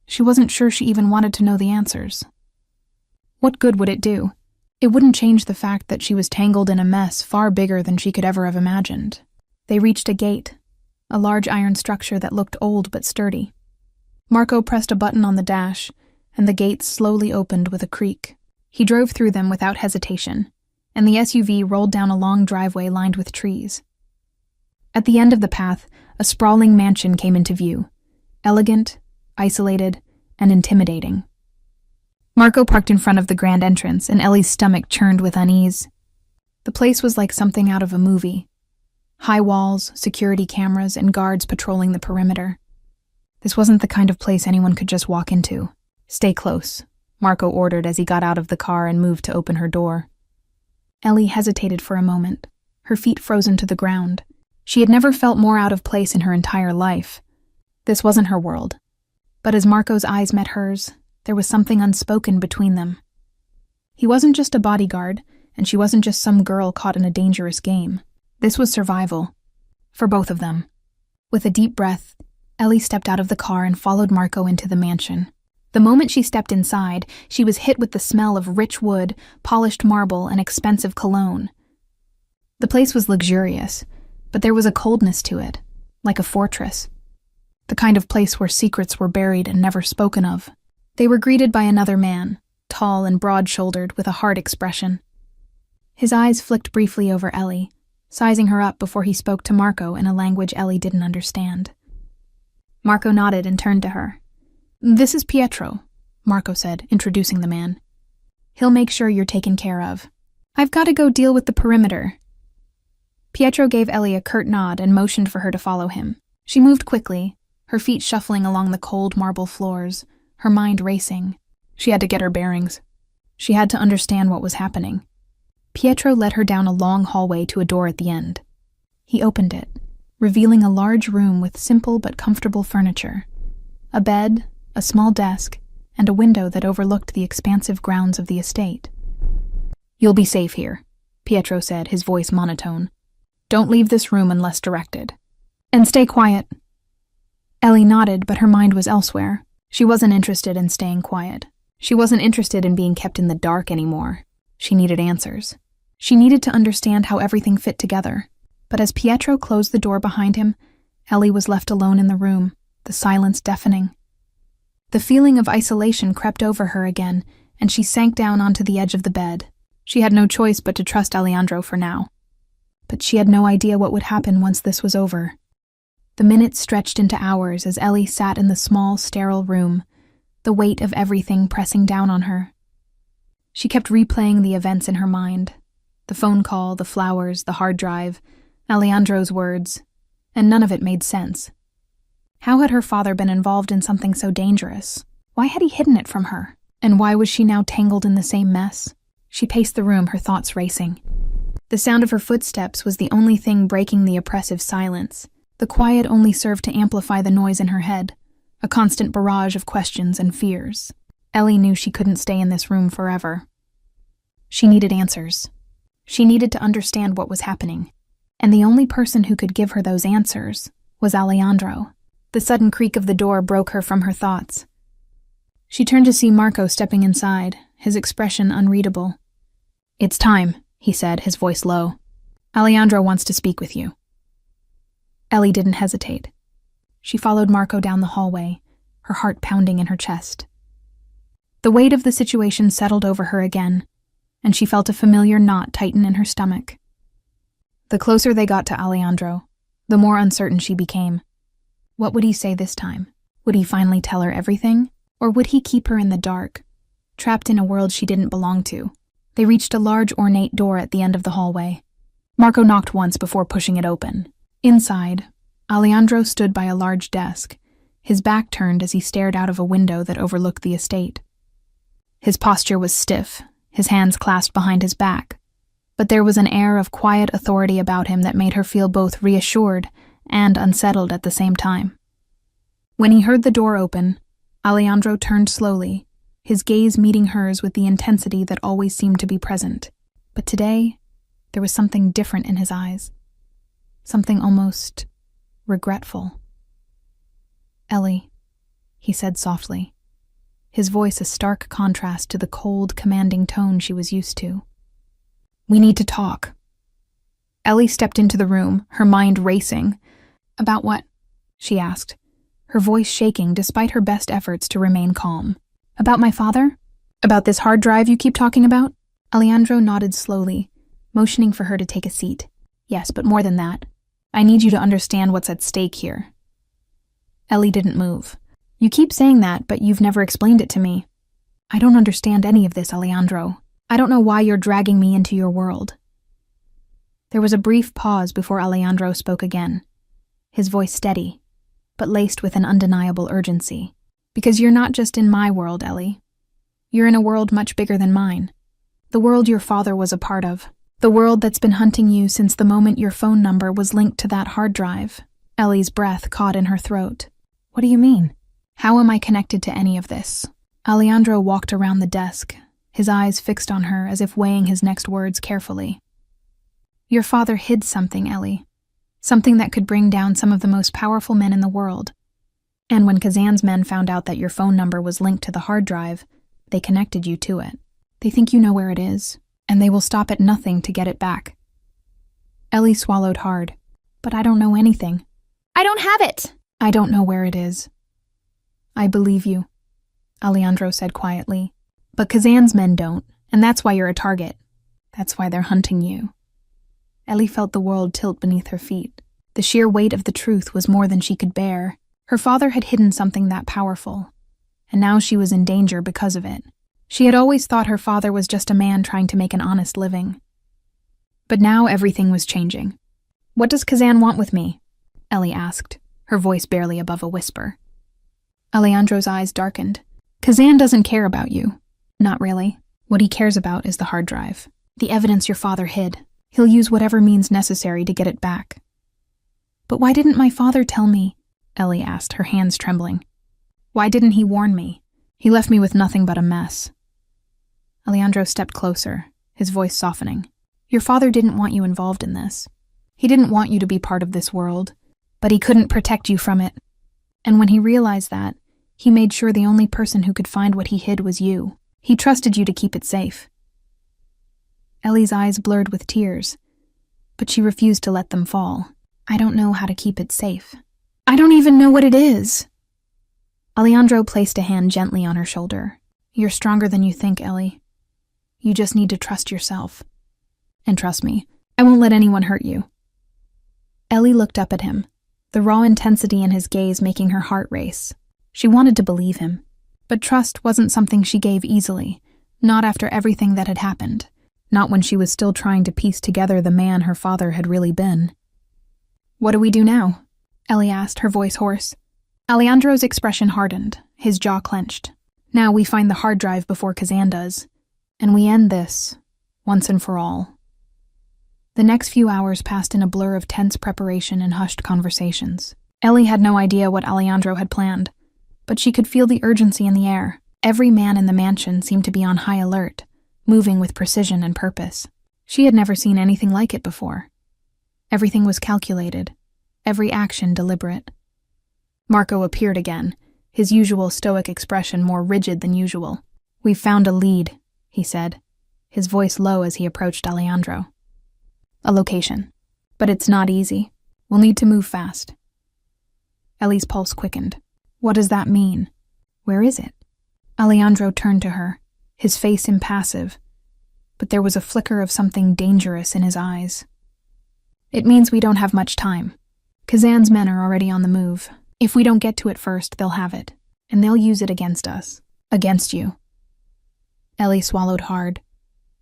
She wasn't sure she even wanted to know the answers. What good would it do? It wouldn't change the fact that she was tangled in a mess far bigger than she could ever have imagined. They reached a gate, a large iron structure that looked old but sturdy. Marco pressed a button on the dash, and the gates slowly opened with a creak. He drove through them without hesitation, and the SUV rolled down a long driveway lined with trees. At the end of the path, a sprawling mansion came into view, elegant, isolated, and intimidating. Marco parked in front of the grand entrance, and Ellie's stomach churned with unease. The place was like something out of a movie. High walls, security cameras, and guards patrolling the perimeter. This wasn't the kind of place anyone could just walk into. Stay close, Marco ordered as he got out of the car and moved to open her door. Ellie hesitated for a moment, her feet frozen to the ground. She had never felt more out of place in her entire life. This wasn't her world. But as Marco's eyes met hers, there was something unspoken between them. He wasn't just a bodyguard, and she wasn't just some girl caught in a dangerous game. This was survival. For both of them. With a deep breath, Ellie stepped out of the car and followed Marco into the mansion. The moment she stepped inside, she was hit with the smell of rich wood, polished marble, and expensive cologne. The place was luxurious, but there was a coldness to it, like a fortress. The kind of place where secrets were buried and never spoken of. They were greeted by another man, tall and broad-shouldered with a hard expression. His eyes flicked briefly over Ellie, sizing her up before he spoke to Marco in a language Ellie didn't understand. Marco nodded and turned to her. "This is Pietro," Marco said, introducing the man. "He'll make sure you're taken care of. I've got to go deal with the perimeter." Pietro gave Ellie a curt nod and motioned for her to follow him. She moved quickly, her feet shuffling along the cold marble floors, her mind racing. She had to get her bearings. She had to understand what was happening. Pietro led her down a long hallway to a door at the end. He opened it, revealing a large room with simple but comfortable furniture. A bed, a small desk, and a window that overlooked the expansive grounds of the estate. "You'll be safe here," Pietro said, his voice monotone. "Don't leave this room unless directed. And stay quiet." Ellie nodded, but her mind was elsewhere. She wasn't interested in staying quiet. She wasn't interested in being kept in the dark anymore. She needed answers. She needed to understand how everything fit together. But as Pietro closed the door behind him, Ellie was left alone in the room, the silence deafening. The feeling of isolation crept over her again, and she sank down onto the edge of the bed. She had no choice but to trust Alejandro for now. But she had no idea what would happen once this was over. The minutes stretched into hours as Ellie sat in the small, sterile room, the weight of everything pressing down on her. She kept replaying the events in her mind. The phone call, the flowers, the hard drive, Alejandro's words, and none of it made sense. How had her father been involved in something so dangerous? Why had he hidden it from her? And why was she now tangled in the same mess? She paced the room, her thoughts racing. The sound of her footsteps was the only thing breaking the oppressive silence. The quiet only served to amplify the noise in her head, a constant barrage of questions and fears. Ellie knew she couldn't stay in this room forever. She needed answers. She needed to understand what was happening. And the only person who could give her those answers was Alejandro. The sudden creak of the door broke her from her thoughts. She turned to see Marco stepping inside, his expression unreadable. "It's time," he said, his voice low. "Alejandro wants to speak with you." Ellie didn't hesitate. She followed Marco down the hallway, her heart pounding in her chest. The weight of the situation settled over her again, and she felt a familiar knot tighten in her stomach. The closer they got to Alejandro, the more uncertain she became. What would he say this time? Would he finally tell her everything? Or would he keep her in the dark, trapped in a world she didn't belong to? They reached a large ornate door at the end of the hallway. Marco knocked once before pushing it open. Inside, Alejandro stood by a large desk, his back turned as he stared out of a window that overlooked the estate. His posture was stiff, his hands clasped behind his back, but there was an air of quiet authority about him that made her feel both reassured and unsettled at the same time. When he heard the door open, Alejandro turned slowly, his gaze meeting hers with the intensity that always seemed to be present. But today, there was something different in his eyes. Something almost regretful. "Ellie," he said softly, his voice a stark contrast to the cold, commanding tone she was used to. "We need to talk." Ellie stepped into the room, her mind racing. "About what?" she asked, her voice shaking despite her best efforts to remain calm. "About my father? About this hard drive you keep talking about?" Alejandro nodded slowly, motioning for her to take a seat. "Yes, but more than that. I need you to understand what's at stake here." Ellie didn't move. "You keep saying that, but you've never explained it to me." "I don't understand any of this, Alejandro. I don't know why you're dragging me into your world." There was a brief pause before Alejandro spoke again, his voice steady, but laced with an undeniable urgency. "Because you're not just in my world, Ellie. You're in a world much bigger than mine. The world your father was a part of. The world that's been hunting you since the moment your phone number was linked to that hard drive." Ellie's breath caught in her throat. "What do you mean? How am I connected to any of this?" Alejandro walked around the desk, his eyes fixed on her as if weighing his next words carefully. "Your father hid something, Ellie. Something that could bring down some of the most powerful men in the world. And when Kazan's men found out that your phone number was linked to the hard drive, they connected you to it. They think you know where it is, and they will stop at nothing to get it back." Ellie swallowed hard. "But I don't know anything." "I don't have it!" "I don't know where it is." "I believe you," Alejandro said quietly. "But Kazan's men don't, and that's why you're a target. That's why they're hunting you." Ellie felt the world tilt beneath her feet. The sheer weight of the truth was more than she could bear. Her father had hidden something that powerful, and now she was in danger because of it. She had always thought her father was just a man trying to make an honest living. But now everything was changing. "What does Kazan want with me?" Ellie asked, her voice barely above a whisper. Alejandro's eyes darkened. "Kazan doesn't care about you. Not really. What he cares about is the hard drive. The evidence your father hid. He'll use whatever means necessary to get it back." "But why didn't my father tell me?" Ellie asked, her hands trembling. "Why didn't he warn me? He left me with nothing but a mess." Alejandro stepped closer, his voice softening. "Your father didn't want you involved in this. He didn't want you to be part of this world, but he couldn't protect you from it. And when he realized that, he made sure the only person who could find what he hid was you. He trusted you to keep it safe. Ellie's eyes blurred with tears, but she refused to let them fall. I don't know how to keep it safe. I don't even know what it is. Alejandro placed a hand gently on her shoulder. You're stronger than you think, Ellie. You just need to trust yourself. And trust me, I won't let anyone hurt you. Ellie looked up at him, the raw intensity in his gaze making her heart race. She wanted to believe him, but trust wasn't something she gave easily, not after everything that had happened, not when she was still trying to piece together the man her father had really been. What do we do now? Ellie asked, her voice hoarse. Alejandro's expression hardened, his jaw clenched. Now we find the hard drive before Kazan does, and we end this, once and for all. The next few hours passed in a blur of tense preparation and hushed conversations. Ellie had no idea what Alejandro had planned, but she could feel the urgency in the air. Every man in the mansion seemed to be on high alert, moving with precision and purpose. She had never seen anything like it before. Everything was calculated, every action deliberate. Marco appeared again, his usual stoic expression more rigid than usual. We've found a lead, he said, his voice low as he approached Alejandro. A location. But it's not easy. We'll need to move fast. Ellie's pulse quickened. What does that mean? Where is it? Alejandro turned to her, his face impassive, but there was a flicker of something dangerous in his eyes. It means we don't have much time. Kazan's men are already on the move. If we don't get to it first, they'll have it, and they'll use it against us. Against you. Ellie swallowed hard,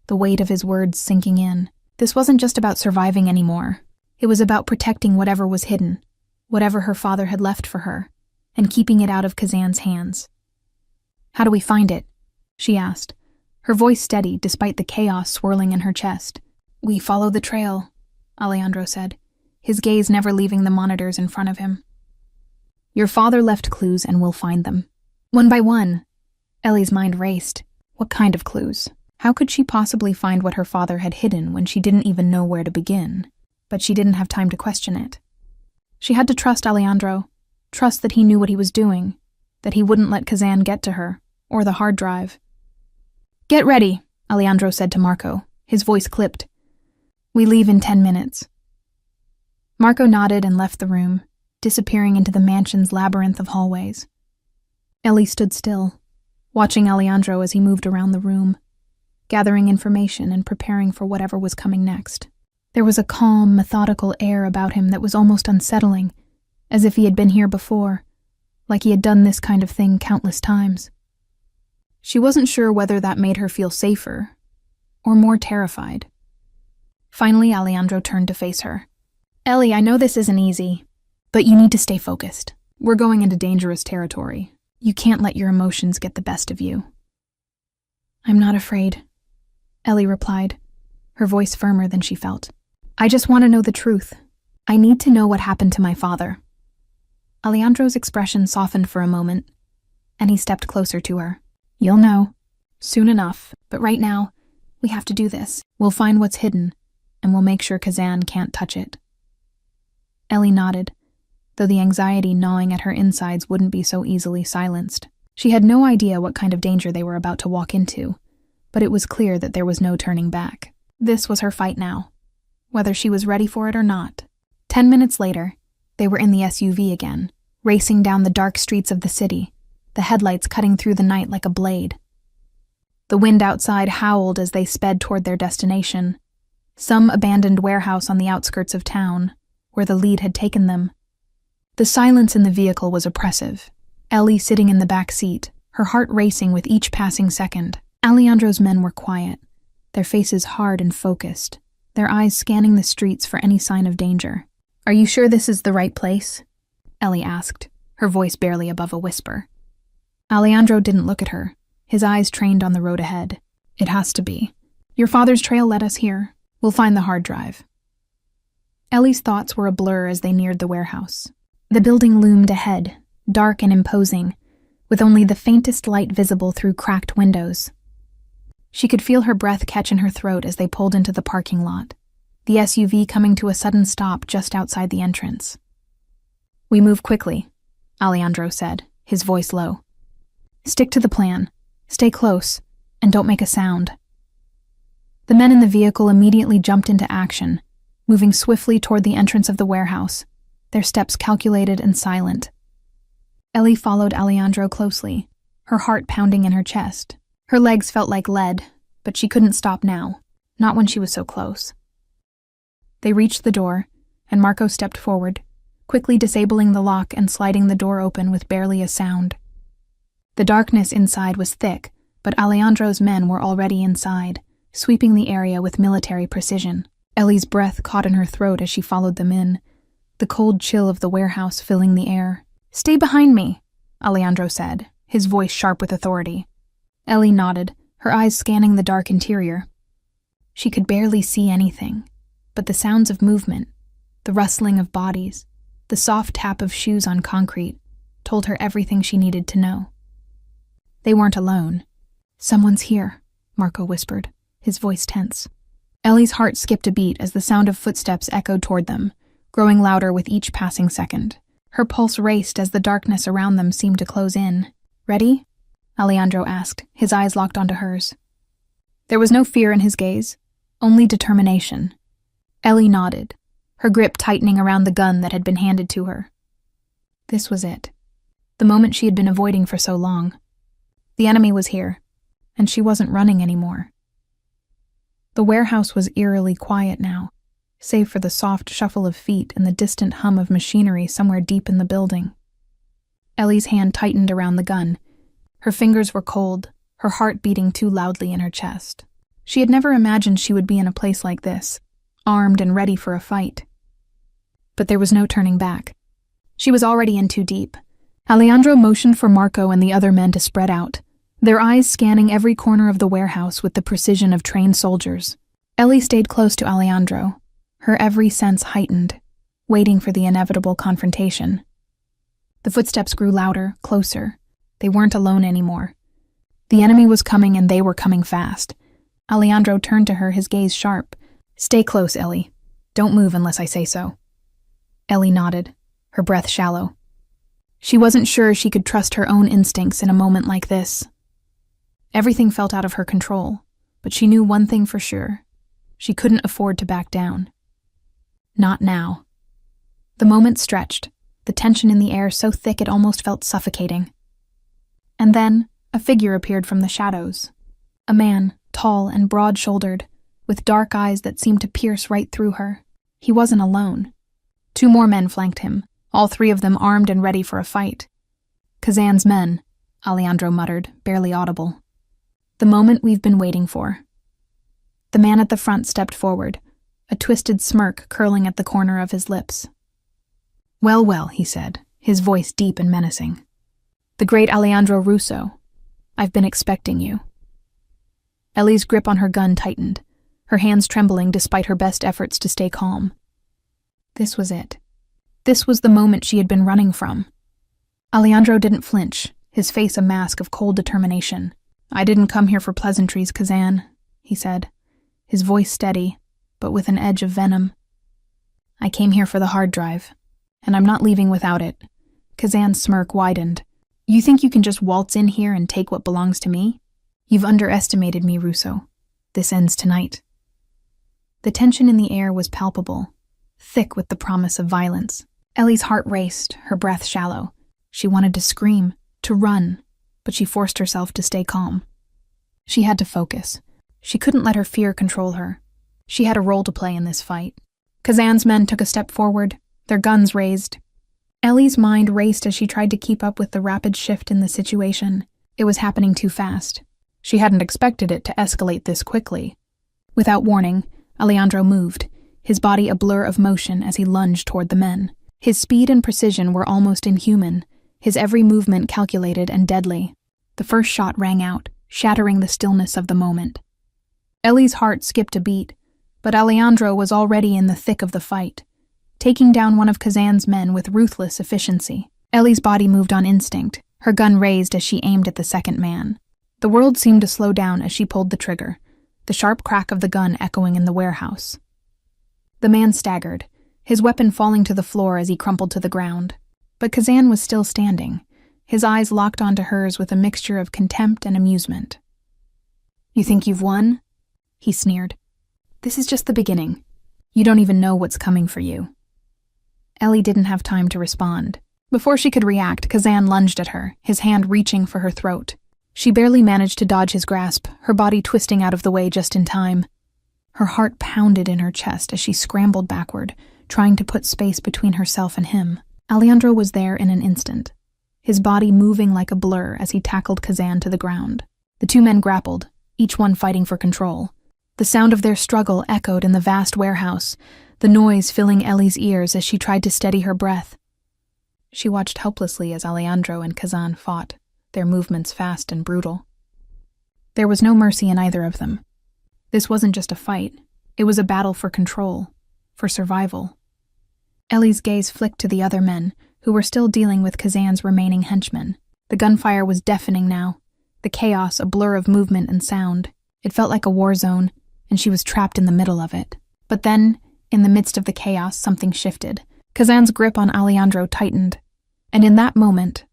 the weight of his words sinking in. This wasn't just about surviving anymore. It was about protecting whatever was hidden, whatever her father had left for her, and keeping it out of Kazan's hands. How do we find it? She asked, her voice steady despite the chaos swirling in her chest. We follow the trail, Alejandro said, his gaze never leaving the monitors in front of him. Your father left clues and we'll find them. One by one. Ellie's mind raced. What kind of clues? How could she possibly find what her father had hidden when she didn't even know where to begin? But she didn't have time to question it. She had to trust Alejandro, trust that he knew what he was doing, that he wouldn't let Kazan get to her, or the hard drive. Get ready, Alejandro said to Marco, his voice clipped. We leave in 10 minutes. Marco nodded and left the room, disappearing into the mansion's labyrinth of hallways. Ellie stood still, watching Alejandro as he moved around the room, gathering information and preparing for whatever was coming next. There was a calm, methodical air about him that was almost unsettling, as if he had been here before, like he had done this kind of thing countless times. She wasn't sure whether that made her feel safer or more terrified. Finally, Alejandro turned to face her. Ellie, I know this isn't easy, but you need to stay focused. We're going into dangerous territory. You can't let your emotions get the best of you. I'm not afraid, Ellie replied, her voice firmer than she felt. I just want to know the truth. I need to know what happened to my father. Alejandro's expression softened for a moment, and he stepped closer to her. You'll know. Soon enough. But right now, we have to do this. We'll find what's hidden, and we'll make sure Kazan can't touch it. Ellie nodded, though the anxiety gnawing at her insides wouldn't be so easily silenced. She had no idea what kind of danger they were about to walk into, but it was clear that there was no turning back. This was her fight now, whether she was ready for it or not. 10 minutes later, they were in the SUV again, racing down the dark streets of the city, the headlights cutting through the night like a blade. The wind outside howled as they sped toward their destination, some abandoned warehouse on the outskirts of town, where the lead had taken them. The silence in the vehicle was oppressive. Ellie sitting in the back seat, her heart racing with each passing second. Alejandro's men were quiet, their faces hard and focused, their eyes scanning the streets for any sign of danger. Are you sure this is the right place? Ellie asked, her voice barely above a whisper. Alejandro didn't look at her, his eyes trained on the road ahead. It has to be. Your father's trail led us here. We'll find the hard drive. Ellie's thoughts were a blur as they neared the warehouse. The building loomed ahead, dark and imposing, with only the faintest light visible through cracked windows. She could feel her breath catch in her throat as they pulled into the parking lot, the SUV coming to a sudden stop just outside the entrance. We move quickly, Alejandro said, his voice low. "Stick to the plan, stay close, and don't make a sound." The men in the vehicle immediately jumped into action, moving swiftly toward the entrance of the warehouse, their steps calculated and silent. Ellie followed Alejandro closely, her heart pounding in her chest. Her legs felt like lead, but she couldn't stop now, not when she was so close. They reached the door, and Marco stepped forward, quickly disabling the lock and sliding the door open with barely a sound. The darkness inside was thick, but Alejandro's men were already inside, sweeping the area with military precision. Ellie's breath caught in her throat as she followed them in, the cold chill of the warehouse filling the air. "Stay behind me," Alejandro said, his voice sharp with authority. Ellie nodded, her eyes scanning the dark interior. She could barely see anything, but the sounds of movement, the rustling of bodies, the soft tap of shoes on concrete, told her everything she needed to know. They weren't alone. "Someone's here," Marco whispered, his voice tense. Ellie's heart skipped a beat as the sound of footsteps echoed toward them, growing louder with each passing second. Her pulse raced as the darkness around them seemed to close in. "Ready?" Alejandro asked, his eyes locked onto hers. There was no fear in his gaze, only determination. Ellie nodded, her grip tightening around the gun that had been handed to her. This was it, the moment she had been avoiding for so long. The enemy was here, and she wasn't running anymore. The warehouse was eerily quiet now, save for the soft shuffle of feet and the distant hum of machinery somewhere deep in the building. Ellie's hand tightened around the gun. Her fingers were cold, her heart beating too loudly in her chest. She had never imagined she would be in a place like this, armed and ready for a fight. But there was no turning back. She was already in too deep. Alejandro motioned for Marco and the other men to spread out, their eyes scanning every corner of the warehouse with the precision of trained soldiers. Ellie stayed close to Alejandro, her every sense heightened, waiting for the inevitable confrontation. The footsteps grew louder, closer. They weren't alone anymore. The enemy was coming and they were coming fast. Alejandro turned to her, his gaze sharp. "Stay close, Ellie. Don't move unless I say so." Ellie nodded, her breath shallow. She wasn't sure she could trust her own instincts in a moment like this. Everything felt out of her control, but she knew one thing for sure. She couldn't afford to back down. Not now. The moment stretched, the tension in the air so thick it almost felt suffocating. And then, a figure appeared from the shadows. A man, tall and broad-shouldered, with dark eyes that seemed to pierce right through her. He wasn't alone. 2 more men flanked him, all 3 of them armed and ready for a fight. "Kazan's men," Alejandro muttered, barely audible. "The moment we've been waiting for." The man at the front stepped forward, a twisted smirk curling at the corner of his lips. "Well, well," he said, his voice deep and menacing. "The great Alejandro Russo. I've been expecting you." Ellie's grip on her gun tightened, her hands trembling despite her best efforts to stay calm. This was it. This was the moment she had been running from. Alejandro didn't flinch, his face a mask of cold determination. "I didn't come here for pleasantries, Kazan," he said, his voice steady, but with an edge of venom. "I came here for the hard drive, and I'm not leaving without it." Kazan's smirk widened. "You think you can just waltz in here and take what belongs to me? You've underestimated me, Russo. This ends tonight." The tension in the air was palpable, thick with the promise of violence. Ellie's heart raced, her breath shallow. She wanted to scream, to run, but she forced herself to stay calm. She had to focus. She couldn't let her fear control her. She had a role to play in this fight. Kazan's men took a step forward, their guns raised. Ellie's mind raced as she tried to keep up with the rapid shift in the situation. It was happening too fast. She hadn't expected it to escalate this quickly. Without warning, Alejandro moved, his body a blur of motion as he lunged toward the men. His speed and precision were almost inhuman, his every movement calculated and deadly. The first shot rang out, shattering the stillness of the moment. Ellie's heart skipped a beat, but Alejandro was already in the thick of the fight, taking down one of Kazan's men with ruthless efficiency. Ellie's body moved on instinct, her gun raised as she aimed at the second man. The world seemed to slow down as she pulled the trigger, the sharp crack of the gun echoing in the warehouse. The man staggered, his weapon falling to the floor as he crumpled to the ground. But Kazan was still standing, his eyes locked onto hers with a mixture of contempt and amusement. "You think you've won?" he sneered. "This is just the beginning. You don't even know what's coming for you." Ellie didn't have time to respond. Before she could react, Kazan lunged at her, his hand reaching for her throat. She barely managed to dodge his grasp, her body twisting out of the way just in time. Her heart pounded in her chest as she scrambled backward, trying to put space between herself and him. Alejandro was there in an instant, his body moving like a blur as he tackled Kazan to the ground. The two men grappled, each one fighting for control. The sound of their struggle echoed in the vast warehouse, the noise filling Ellie's ears as she tried to steady her breath. She watched helplessly as Alejandro and Kazan fought, their movements fast and brutal. There was no mercy in either of them. This wasn't just a fight, it was a battle for control, for survival. Ellie's gaze flicked to the other men, who were still dealing with Kazan's remaining henchmen. The gunfire was deafening now, the chaos a blur of movement and sound. It felt like a war zone, and she was trapped in the middle of it. But then, in the midst of the chaos, something shifted. Kazan's grip on Alejandro tightened, and in that moment,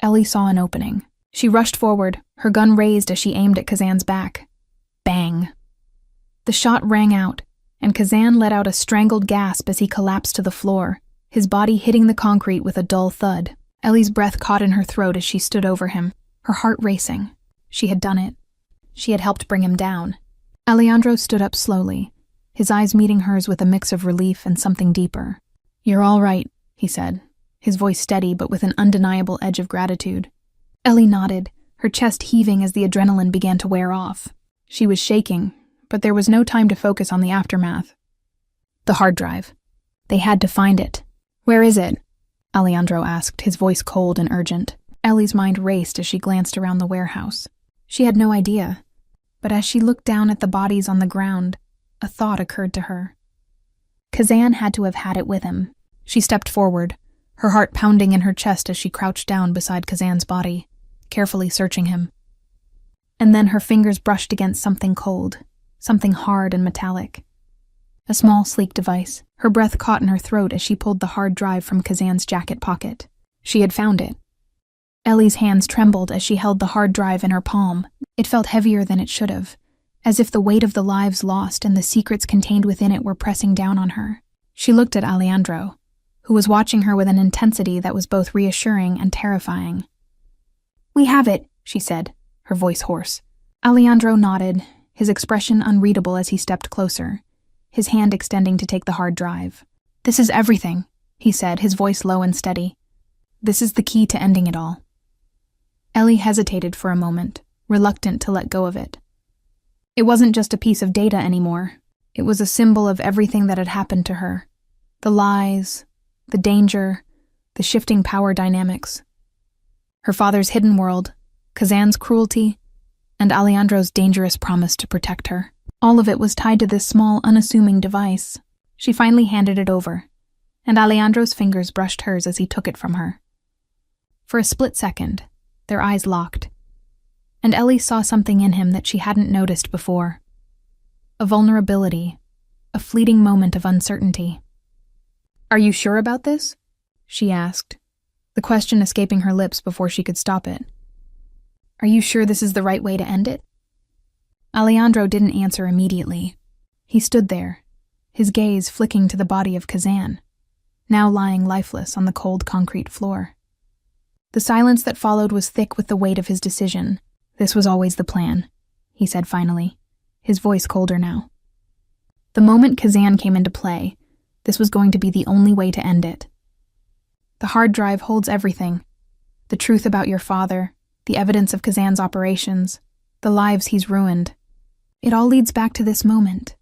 Ellie saw an opening. She rushed forward, her gun raised as she aimed at Kazan's back. Bang! The shot rang out, and Kazan let out a strangled gasp as he collapsed to the floor, his body hitting the concrete with a dull thud. Ellie's breath caught in her throat as she stood over him, her heart racing. She had done it. She had helped bring him down. Alejandro stood up slowly, his eyes meeting hers with a mix of relief and something deeper. "You're all right," he said, his voice steady but with an undeniable edge of gratitude. Ellie nodded, her chest heaving as the adrenaline began to wear off. She was shaking, but there was no time to focus on the aftermath. The hard drive. They had to find it. "Where is it?" Alejandro asked, his voice cold and urgent. Ellie's mind raced as she glanced around the warehouse. She had no idea, but as she looked down at the bodies on the ground, a thought occurred to her. Kazan had to have had it with him. She stepped forward, her heart pounding in her chest as she crouched down beside Kazan's body, carefully searching him. And then her fingers brushed against something cold, something hard and metallic. A small, sleek device. Her breath caught in her throat as she pulled the hard drive from Kazan's jacket pocket. She had found it. Ellie's hands trembled as she held the hard drive in her palm. It felt heavier than it should have, as if the weight of the lives lost and the secrets contained within it were pressing down on her. She looked at Alejandro, who was watching her with an intensity that was both reassuring and terrifying. "We have it," she said, her voice hoarse. Alejandro nodded, his expression unreadable as he stepped closer, his hand extending to take the hard drive. "This is everything," he said, his voice low and steady. "This is the key to ending it all." Ellie hesitated for a moment, reluctant to let go of it. It wasn't just a piece of data anymore. It was a symbol of everything that had happened to her. The lies, the danger, the shifting power dynamics. Her father's hidden world, Kazan's cruelty, and Alejandro's dangerous promise to protect her. All of it was tied to this small, unassuming device. She finally handed it over, and Alejandro's fingers brushed hers as he took it from her. For a split second, their eyes locked, and Ellie saw something in him that she hadn't noticed before. A vulnerability, a fleeting moment of uncertainty. "Are you sure about this?" she asked, the question escaping her lips before she could stop it. "Are you sure this is the right way to end it?" Alejandro didn't answer immediately. He stood there, his gaze flicking to the body of Kazan, now lying lifeless on the cold concrete floor. The silence that followed was thick with the weight of his decision. "This was always the plan," he said finally, his voice colder now. The moment Kazan came into play, this was going to be the only way to end it. The hard drive holds everything. The truth about your father, the evidence of Kazan's operations, the lives he's ruined. It all leads back to this moment.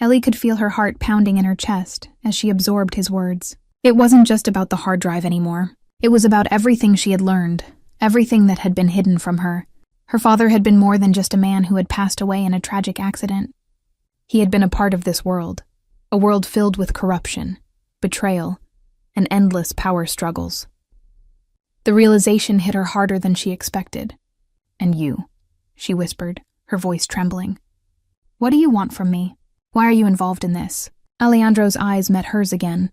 Ellie could feel her heart pounding in her chest as she absorbed his words. It wasn't just about the hard drive anymore. It was about everything she had learned, everything that had been hidden from her. Her father had been more than just a man who had passed away in a tragic accident. He had been a part of this world, a world filled with corruption, betrayal, and endless power struggles. The realization hit her harder than she expected. "And you," she whispered, her voice trembling. "What do you want from me? Why are you involved in this?" Alejandro's eyes met hers again.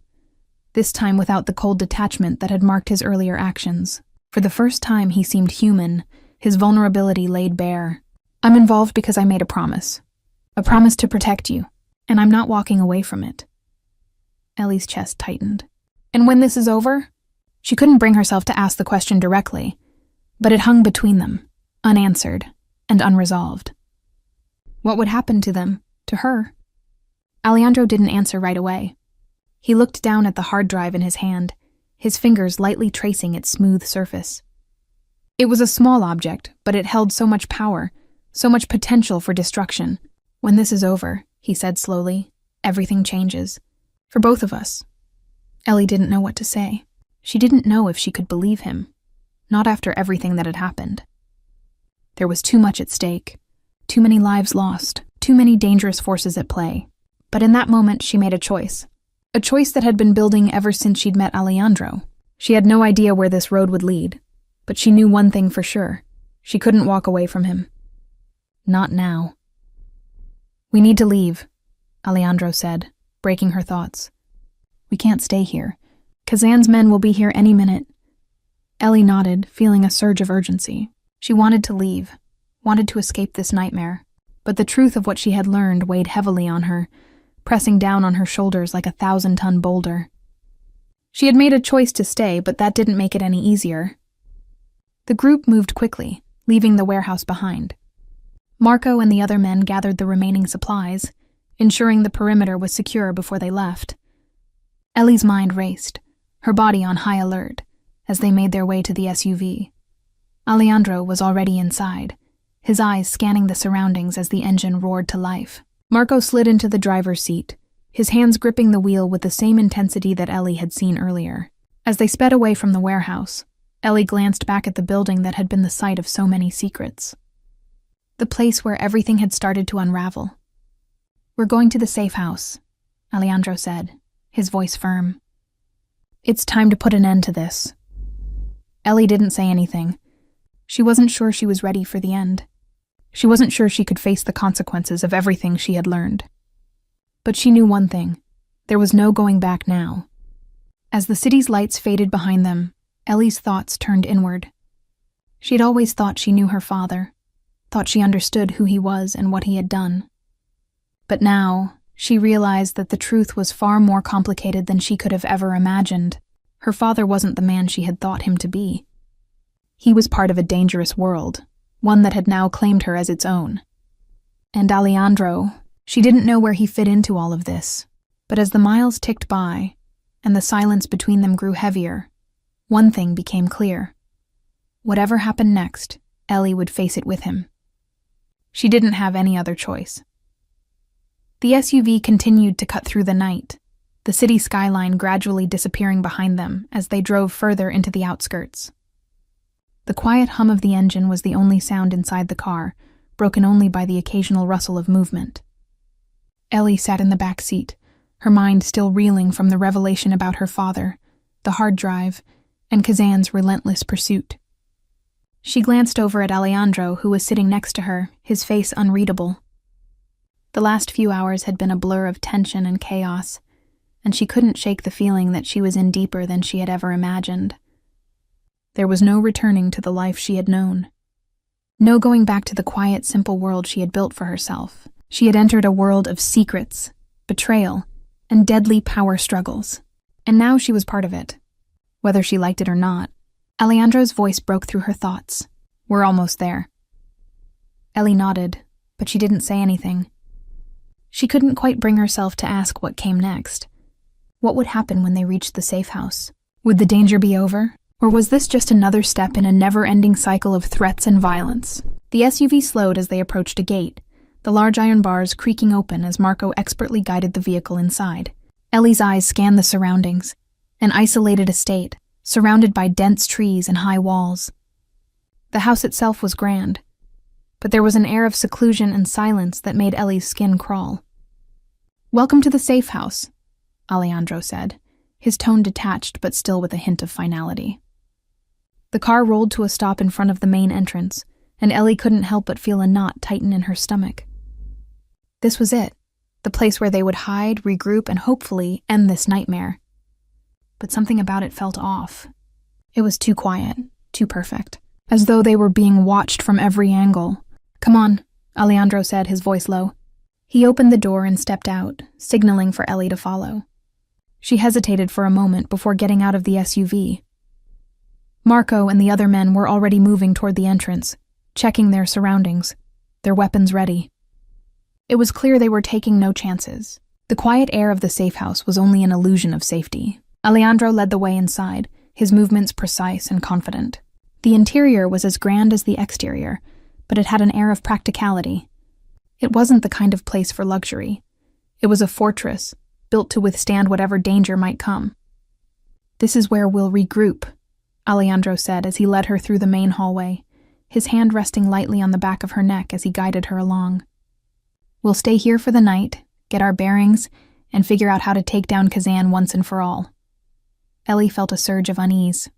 this time without the cold detachment that had marked his earlier actions. For the first time, he seemed human, his vulnerability laid bare. "I'm involved because I made a promise to protect you, and I'm not walking away from it." Ellie's chest tightened. "And when this is over?" She couldn't bring herself to ask the question directly, but it hung between them, unanswered and unresolved. What would happen to them, to her? Alejandro didn't answer right away. He looked down at the hard drive in his hand, his fingers lightly tracing its smooth surface. It was a small object, but it held so much power, so much potential for destruction. "When this is over," he said slowly, "everything changes. For both of us." Ellie didn't know what to say. She didn't know if she could believe him. Not after everything that had happened. There was too much at stake. Too many lives lost. Too many dangerous forces at play. But in that moment, she made a choice. A choice that had been building ever since she'd met Alejandro. She had no idea where this road would lead, but she knew one thing for sure. She couldn't walk away from him. Not now. "We need to leave," Alejandro said, breaking her thoughts. "We can't stay here. Kazan's men will be here any minute." Ellie nodded, feeling a surge of urgency. She wanted to leave, wanted to escape this nightmare, but the truth of what she had learned weighed heavily on her, pressing down on her shoulders like a 1,000-ton boulder. She had made a choice to stay, but that didn't make it any easier. The group moved quickly, leaving the warehouse behind. Marco and the other men gathered the remaining supplies, ensuring the perimeter was secure before they left. Ellie's mind raced, her body on high alert, as they made their way to the SUV. Alejandro was already inside, his eyes scanning the surroundings as the engine roared to life. Marco slid into the driver's seat, his hands gripping the wheel with the same intensity that Ellie had seen earlier. As they sped away from the warehouse, Ellie glanced back at the building that had been the site of so many secrets. The place where everything had started to unravel. "We're going to the safe house," Alejandro said, his voice firm. "It's time to put an end to this." Ellie didn't say anything. She wasn't sure she was ready for the end. She wasn't sure she could face the consequences of everything she had learned. But she knew one thing. There was no going back now. As the city's lights faded behind them, Ellie's thoughts turned inward. She had always thought she knew her father, thought she understood who he was and what he had done. But now, she realized that the truth was far more complicated than she could have ever imagined. Her father wasn't the man she had thought him to be. He was part of a dangerous world, one that had now claimed her as its own. And Alejandro, she didn't know where he fit into all of this, but as the miles ticked by, and the silence between them grew heavier, one thing became clear. Whatever happened next, Ellie would face it with him. She didn't have any other choice. The SUV continued to cut through the night, the city skyline gradually disappearing behind them as they drove further into the outskirts. The quiet hum of the engine was the only sound inside the car, broken only by the occasional rustle of movement. Ellie sat in the back seat, her mind still reeling from the revelation about her father, the hard drive, and Kazan's relentless pursuit. She glanced over at Alejandro, who was sitting next to her, his face unreadable. The last few hours had been a blur of tension and chaos, and she couldn't shake the feeling that she was in deeper than she had ever imagined. There was no returning to the life she had known. No going back to the quiet, simple world she had built for herself. She had entered a world of secrets, betrayal, and deadly power struggles. And now she was part of it, whether she liked it or not. Alejandro's voice broke through her thoughts. "We're almost there." Ellie nodded, but she didn't say anything. She couldn't quite bring herself to ask what came next. What would happen when they reached the safe house? Would the danger be over? Or was this just another step in a never-ending cycle of threats and violence? The SUV slowed as they approached a gate, the large iron bars creaking open as Marco expertly guided the vehicle inside. Ellie's eyes scanned the surroundings, an isolated estate, surrounded by dense trees and high walls. The house itself was grand, but there was an air of seclusion and silence that made Ellie's skin crawl. "Welcome to the safe house," Alejandro said, his tone detached but still with a hint of finality. The car rolled to a stop in front of the main entrance, and Ellie couldn't help but feel a knot tighten in her stomach. This was it, the place where they would hide, regroup, and hopefully end this nightmare. but something about it felt off. It was too quiet, too perfect, as though they were being watched from every angle. "Come on," Alejandro said, his voice low. He opened the door and stepped out, signaling for Ellie to follow. She hesitated for a moment before getting out of the SUV. Marco and the other men were already moving toward the entrance, checking their surroundings, their weapons ready. It was clear they were taking no chances. The quiet air of the safe house was only an illusion of safety. Alejandro led the way inside, his movements precise and confident. The interior was as grand as the exterior, but it had an air of practicality. It wasn't the kind of place for luxury. It was a fortress, built to withstand whatever danger might come. "This is where we'll regroup," Alejandro said as he led her through the main hallway, his hand resting lightly on the back of her neck as he guided her along. "We'll stay here for the night, get our bearings, and figure out how to take down Kazan once and for all." Ellie felt a surge of unease.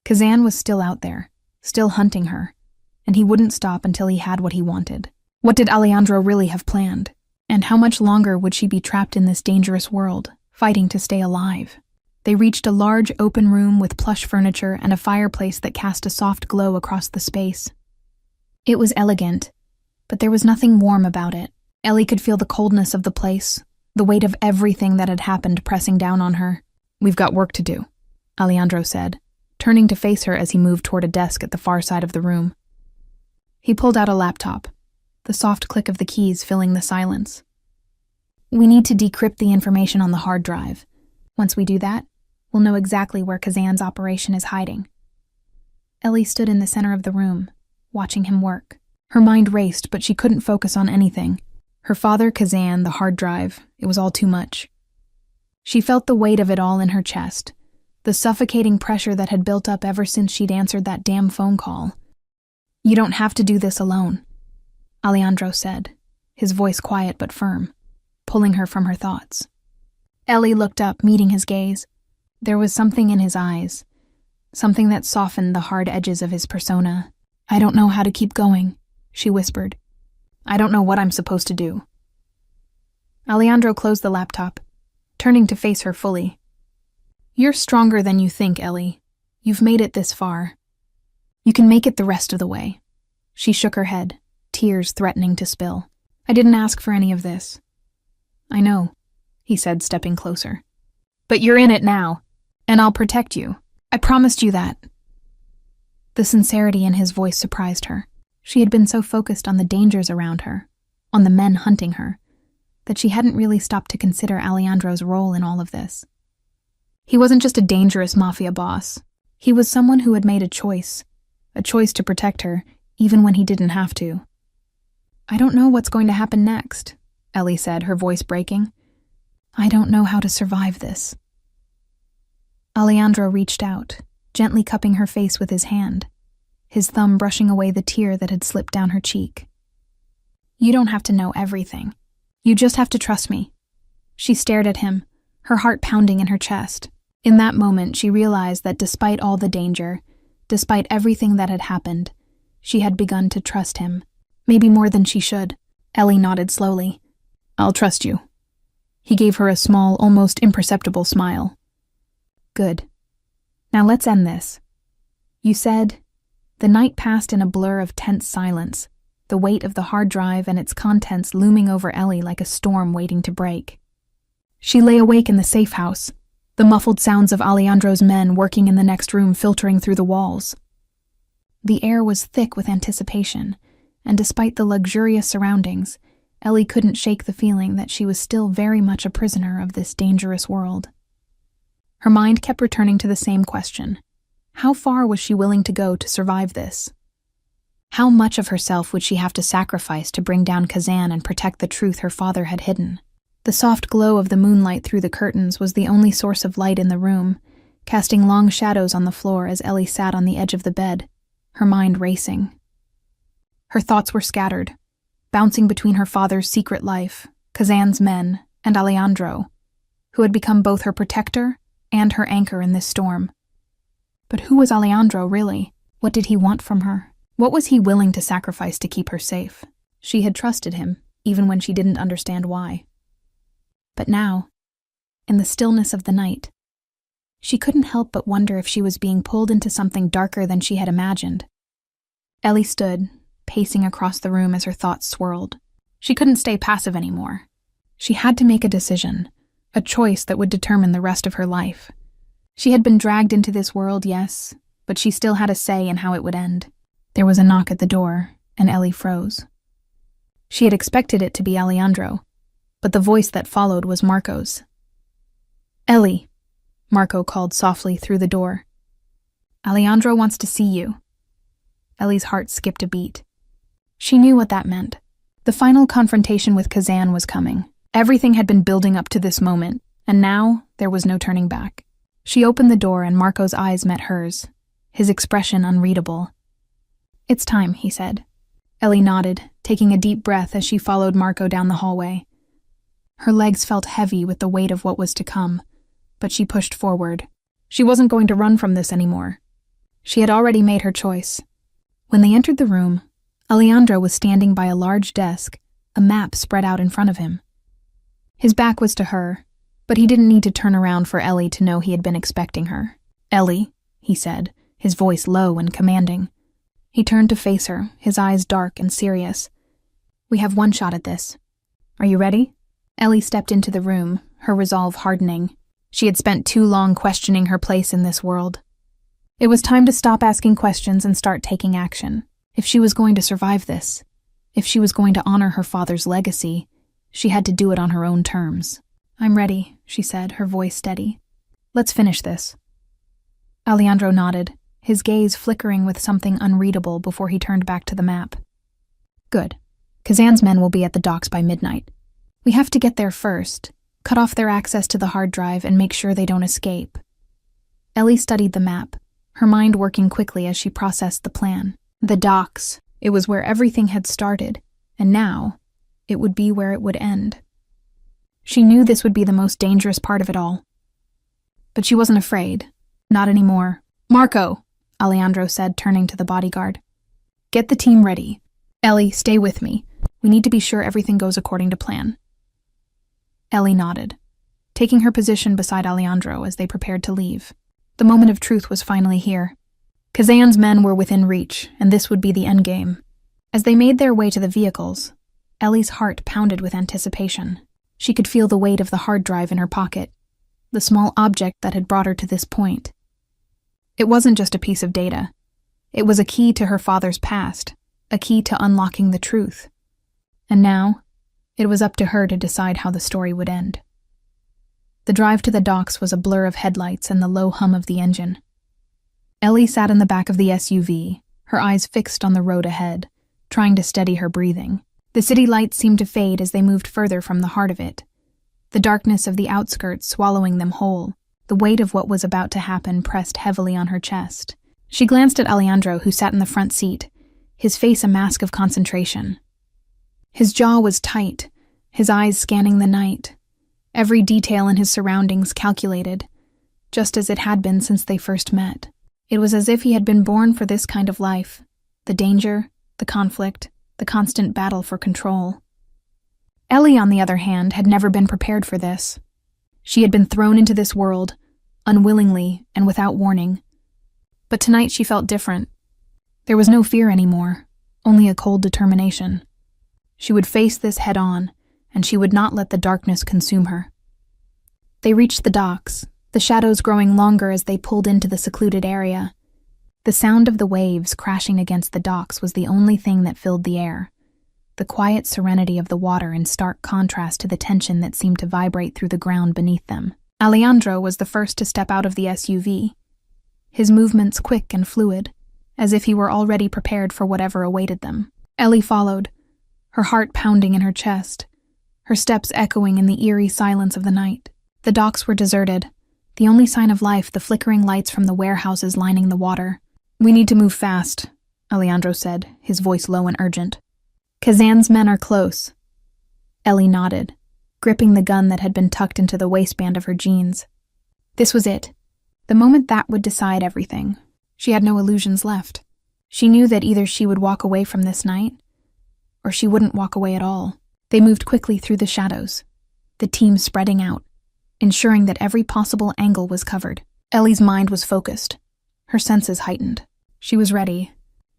Kazan was still out there, still hunting her, and he wouldn't stop until he had what he wanted. What did Alejandro really have planned? And how much longer would she be trapped in this dangerous world, fighting to stay alive? They reached a large open room with plush furniture and a fireplace that cast a soft glow across the space. It was elegant, but there was nothing warm about it. Ellie could feel the coldness of the place, the weight of everything that had happened pressing down on her. "We've got work to do," Alejandro said, turning to face her as he moved toward a desk at the far side of the room. He pulled out a laptop, the soft click of the keys filling the silence. "We need to decrypt the information on the hard drive. Once we do that, we'll know exactly where Kazan's operation is hiding." Ellie stood in the center of the room, watching him work. Her mind raced, but she couldn't focus on anything. Her father, Kazan, the hard drive, it was all too much. She felt the weight of it all in her chest, the suffocating pressure that had built up ever since she'd answered that damn phone call. "You don't have to do this alone," Alejandro said, his voice quiet but firm, pulling her from her thoughts. Ellie looked up, meeting his gaze. There was something in his eyes, something that softened the hard edges of his persona. "I don't know how to keep going," she whispered. "I don't know what I'm supposed to do." Alejandro closed the laptop, turning to face her fully. "You're stronger than you think, Ellie. You've made it this far. You can make it the rest of the way." She shook her head, tears threatening to spill. "I didn't ask for any of this." "I know," he said, stepping closer. "But you're in it now, and I'll protect you. I promised you that." The sincerity in his voice surprised her. She had been so focused on the dangers around her, on the men hunting her, that she hadn't really stopped to consider Alejandro's role in all of this. He wasn't just a dangerous mafia boss. He was someone who had made a choice to protect her, even when he didn't have to. "I don't know what's going to happen next," Ellie said, her voice breaking. "I don't know how to survive this." Alejandro reached out, gently cupping her face with his hand, his thumb brushing away the tear that had slipped down her cheek. "You don't have to know everything. You just have to trust me." She stared at him, her heart pounding in her chest. In that moment, she realized that despite all the danger, despite everything that had happened, she had begun to trust him. Maybe more than she should. Ellie nodded slowly. "I'll trust you." He gave her a small, almost imperceptible smile. "Good. Now let's end this. You said..." The night passed in a blur of tense silence, the weight of the hard drive and its contents looming over Ellie like a storm waiting to break. She lay awake in the safe house, the muffled sounds of Alejandro's men working in the next room filtering through the walls. The air was thick with anticipation, and despite the luxurious surroundings, Ellie couldn't shake the feeling that she was still very much a prisoner of this dangerous world. Her mind kept returning to the same question. How far was she willing to go to survive this? How much of herself would she have to sacrifice to bring down Kazan and protect the truth her father had hidden? The soft glow of the moonlight through the curtains was the only source of light in the room, casting long shadows on the floor as Ellie sat on the edge of the bed, her mind racing. Her thoughts were scattered, bouncing between her father's secret life, Kazan's men, and Alejandro, who had become both her protector and her anchor in this storm. But who was Alejandro, really? What did he want from her? What was he willing to sacrifice to keep her safe? She had trusted him, even when she didn't understand why. But now, in the stillness of the night, She couldn't help but wonder if she was being pulled into something darker than she had imagined. Ellie stood, pacing across the room as her thoughts swirled. She couldn't stay passive anymore. She had to make a decision, a choice that would determine the rest of her life. She had been dragged into this world, yes, but she still had a say in how it would end. There was a knock at the door, and Ellie froze. She had expected it to be Alejandro, but the voice that followed was Marco's. "Ellie," Marco called softly through the door. "Alejandro wants to see you." Ellie's heart skipped a beat. She knew what that meant. The final confrontation with Kazan was coming. Everything had been building up to this moment, and now there was no turning back. She opened the door and Marco's eyes met hers, his expression unreadable. "It's time," he said. Ellie nodded, taking a deep breath as she followed Marco down the hallway. Her legs felt heavy with the weight of what was to come, but she pushed forward. She wasn't going to run from this anymore. She had already made her choice. When they entered the room, Alejandro was standing by a large desk, a map spread out in front of him. His back was to her, but he didn't need to turn around for Ellie to know he had been expecting her. "Ellie," he said, his voice low and commanding. He turned to face her, his eyes dark and serious. "We have one shot at this. Are you ready?" Ellie stepped into the room, her resolve hardening. She had spent too long questioning her place in this world. It was time to stop asking questions and start taking action. If she was going to survive this, if she was going to honor her father's legacy, she had to do it on her own terms. "I'm ready," she said, her voice steady. "Let's finish this." Alejandro nodded, his gaze flickering with something unreadable before he turned back to the map. "Good. Kazan's men will be at the docks by midnight. We have to get there first, cut off their access to the hard drive, and make sure they don't escape." Ellie studied the map, her mind working quickly as she processed the plan. The docks. It was where everything had started, and now it would be where it would end. She knew this would be the most dangerous part of it all. But she wasn't afraid. Not anymore. "Marco," Alejandro said, turning to the bodyguard. "Get the team ready. Ellie, stay with me. We need to be sure everything goes according to plan." Ellie nodded, taking her position beside Alejandro as they prepared to leave. The moment of truth was finally here. Kazan's men were within reach, and this would be the endgame. As they made their way to the vehicles, Ellie's heart pounded with anticipation. She could feel the weight of the hard drive in her pocket, the small object that had brought her to this point. It wasn't just a piece of data. It was a key to her father's past, a key to unlocking the truth. And now, it was up to her to decide how the story would end. The drive to the docks was a blur of headlights and the low hum of the engine. Ellie sat in the back of the SUV, her eyes fixed on the road ahead, trying to steady her breathing. The city lights seemed to fade as they moved further from the heart of it, the darkness of the outskirts swallowing them whole. The weight of what was about to happen pressed heavily on her chest. She glanced at Alejandro, who sat in the front seat, his face a mask of concentration. His jaw was tight, his eyes scanning the night, every detail in his surroundings calculated, just as it had been since they first met. It was as if he had been born for this kind of life, the danger, the conflict, the constant battle for control. Ellie, on the other hand, had never been prepared for this. She had been thrown into this world, unwillingly and without warning. But tonight she felt different. There was no fear anymore, only a cold determination. She would face this head on, and she would not let the darkness consume her. They reached the docks, the shadows growing longer as they pulled into the secluded area. The sound of the waves crashing against the docks was the only thing that filled the air, the quiet serenity of the water in stark contrast to the tension that seemed to vibrate through the ground beneath them. Alejandro was the first to step out of the SUV, his movements quick and fluid, as if he were already prepared for whatever awaited them. Ellie followed, her heart pounding in her chest, her steps echoing in the eerie silence of the night. The docks were deserted, the only sign of life the flickering lights from the warehouses lining the water. "We need to move fast," Alejandro said, his voice low and urgent. "Kazan's men are close." Ellie nodded, gripping the gun that had been tucked into the waistband of her jeans. This was it, the moment that would decide everything. She had no illusions left. She knew that either she would walk away from this night, or she wouldn't walk away at all. They moved quickly through the shadows, the team spreading out, ensuring that every possible angle was covered. Ellie's mind was focused, her senses heightened. She was ready,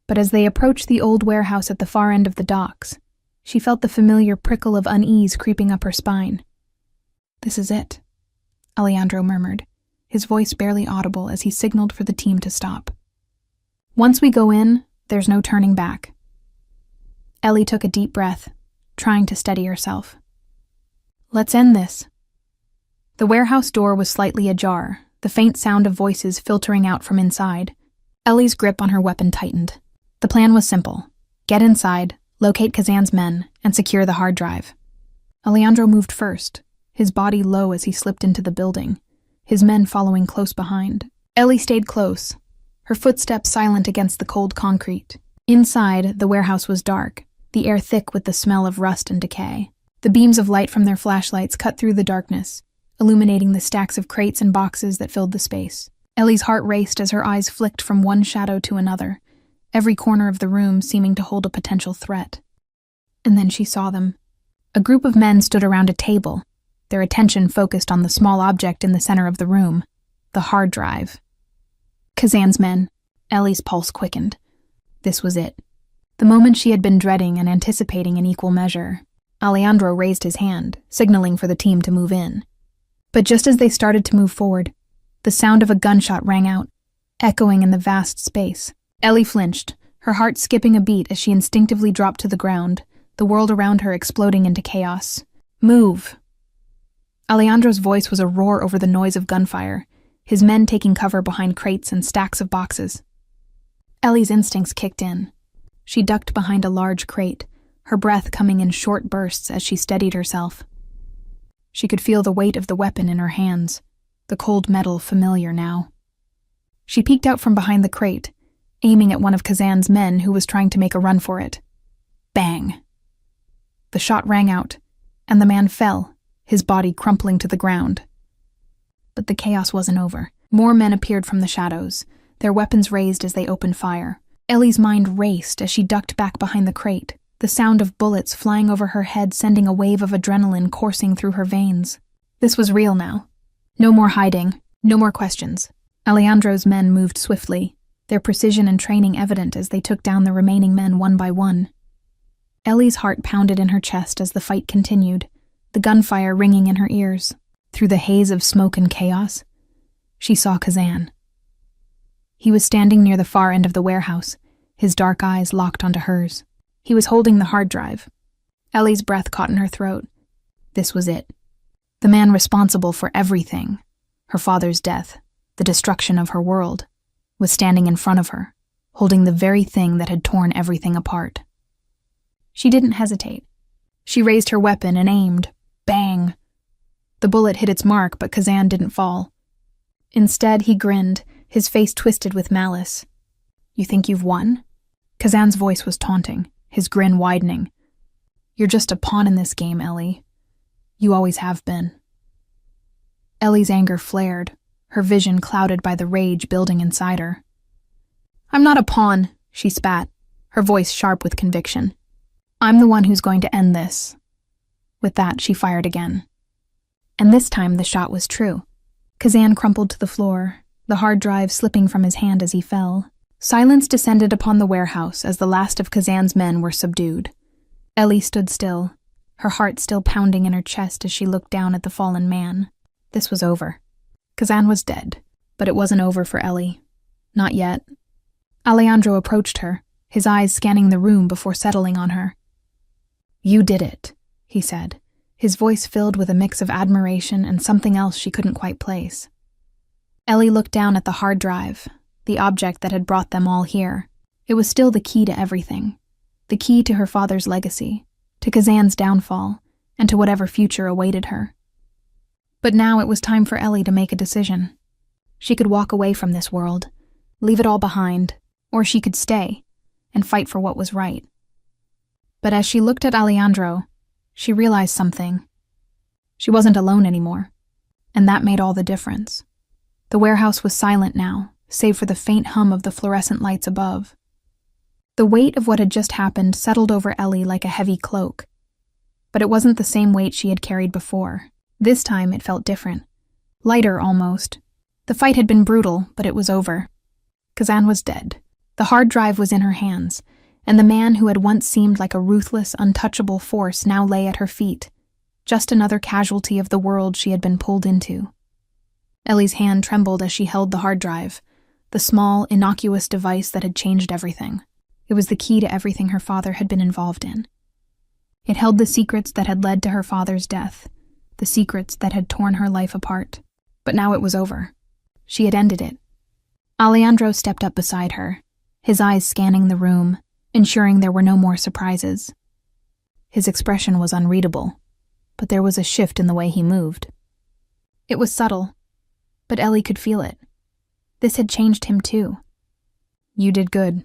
but as they approached the old warehouse at the far end of the docks, she felt the familiar prickle of unease creeping up her spine. "This is it," Alejandro murmured, his voice barely audible as he signaled for the team to stop. "Once we go in, there's no turning back." Ellie took a deep breath, trying to steady herself. "Let's end this." The warehouse door was slightly ajar, the faint sound of voices filtering out from inside. Ellie's grip on her weapon tightened. The plan was simple: get inside, locate Kazan's men, and secure the hard drive. Alejandro moved first, his body low as he slipped into the building, his men following close behind. Ellie stayed close, her footsteps silent against the cold concrete. Inside, the warehouse was dark, the air thick with the smell of rust and decay. The beams of light from their flashlights cut through the darkness, illuminating the stacks of crates and boxes that filled the space. Ellie's heart raced as her eyes flicked from one shadow to another, every corner of the room seeming to hold a potential threat. And then she saw them. A group of men stood around a table, their attention focused on the small object in the center of the room, the hard drive. Kazan's men. Ellie's pulse quickened. This was it. The moment she had been dreading and anticipating in equal measure. Alejandro raised his hand, signaling for the team to move in. But just as they started to move forward, the sound of a gunshot rang out, echoing in the vast space. Ellie flinched, her heart skipping a beat as she instinctively dropped to the ground, the world around her exploding into chaos. "Move!" Alejandro's voice was a roar over the noise of gunfire, his men taking cover behind crates and stacks of boxes. Ellie's instincts kicked in. She ducked behind a large crate, her breath coming in short bursts as she steadied herself. She could feel the weight of the weapon in her hands, the cold metal familiar now. She peeked out from behind the crate, aiming at one of Kazan's men who was trying to make a run for it. Bang! The shot rang out, and the man fell, his body crumpling to the ground. But the chaos wasn't over. More men appeared from the shadows, their weapons raised as they opened fire. Ellie's mind raced as she ducked back behind the crate, the sound of bullets flying over her head sending a wave of adrenaline coursing through her veins. This was real now. No more hiding, no more questions. Alejandro's men moved swiftly, their precision and training evident as they took down the remaining men one by one. Ellie's heart pounded in her chest as the fight continued, the gunfire ringing in her ears. Through the haze of smoke and chaos, she saw Kazan. He was standing near the far end of the warehouse, his dark eyes locked onto hers. He was holding the hard drive. Ellie's breath caught in her throat. This was it. The man responsible for everything, her father's death, the destruction of her world, was standing in front of her, holding the very thing that had torn everything apart. She didn't hesitate. She raised her weapon and aimed. Bang! The bullet hit its mark, but Kazan didn't fall. Instead, he grinned, his face twisted with malice. "You think you've won?" Kazan's voice was taunting, his grin widening. "You're just a pawn in this game, Ellie. You always have been." Ellie's anger flared, her vision clouded by the rage building inside her. "I'm not a pawn," she spat, her voice sharp with conviction. "I'm the one who's going to end this." With that, she fired again. And this time the shot was true. Kazan crumpled to the floor, the hard drive slipping from his hand as he fell. Silence descended upon the warehouse as the last of Kazan's men were subdued. Ellie stood still, her heart still pounding in her chest as she looked down at the fallen man. This was over. Kazan was dead, but it wasn't over for Ellie. Not yet. Alejandro approached her, his eyes scanning the room before settling on her. "You did it," he said, his voice filled with a mix of admiration and something else she couldn't quite place. Ellie looked down at the hard drive, the object that had brought them all here. It was still the key to everything, the key to her father's legacy, to Kazan's downfall, and to whatever future awaited her. But now it was time for Ellie to make a decision. She could walk away from this world, leave it all behind, or she could stay and fight for what was right. But as she looked at Alejandro, she realized something. She wasn't alone anymore, and that made all the difference. The warehouse was silent now, save for the faint hum of the fluorescent lights above. The weight of what had just happened settled over Ellie like a heavy cloak. But it wasn't the same weight she had carried before. This time it felt different. Lighter almost. The fight had been brutal, but it was over. Kazan was dead. The hard drive was in her hands, and the man who had once seemed like a ruthless, untouchable force now lay at her feet, just another casualty of the world she had been pulled into. Ellie's hand trembled as she held the hard drive, the small, innocuous device that had changed everything. It was the key to everything her father had been involved in. It held the secrets that had led to her father's death, the secrets that had torn her life apart. But now it was over. She had ended it. Alejandro stepped up beside her, his eyes scanning the room, ensuring there were no more surprises. His expression was unreadable, but there was a shift in the way he moved. It was subtle, but Ellie could feel it. This had changed him too. "You did good,"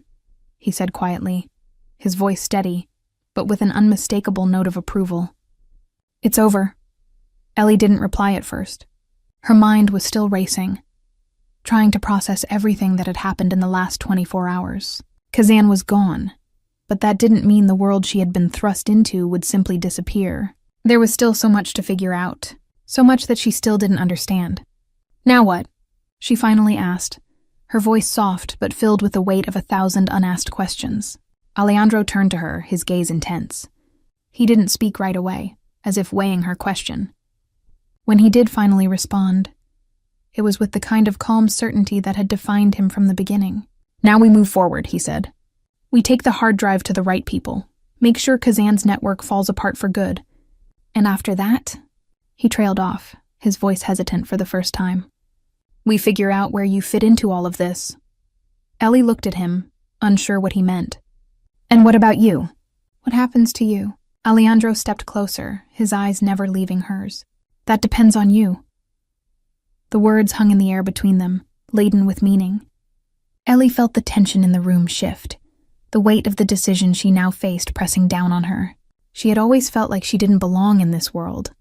he said quietly, his voice steady, but with an unmistakable note of approval. "It's over." Ellie didn't reply at first. Her mind was still racing, trying to process everything that had happened in the last 24 hours. Kazan was gone, but that didn't mean the world she had been thrust into would simply disappear. There was still so much to figure out, so much that she still didn't understand. "Now what?" she finally asked, her voice soft but filled with the weight of 1,000 unasked questions. Alejandro turned to her, his gaze intense. He didn't speak right away, as if weighing her question. When he did finally respond, it was with the kind of calm certainty that had defined him from the beginning. "Now we move forward," he said. "We take the hard drive to the right people, make sure Kazan's network falls apart for good. And after that," he trailed off, his voice hesitant for the first time, "we figure out where you fit into all of this." Ellie looked at him, unsure what he meant. "And what about you? What happens to you?" Alejandro stepped closer, his eyes never leaving hers. "That depends on you." The words hung in the air between them, laden with meaning. Ellie felt the tension in the room shift, the weight of the decision she now faced pressing down on her. She had always felt like she didn't belong in this world,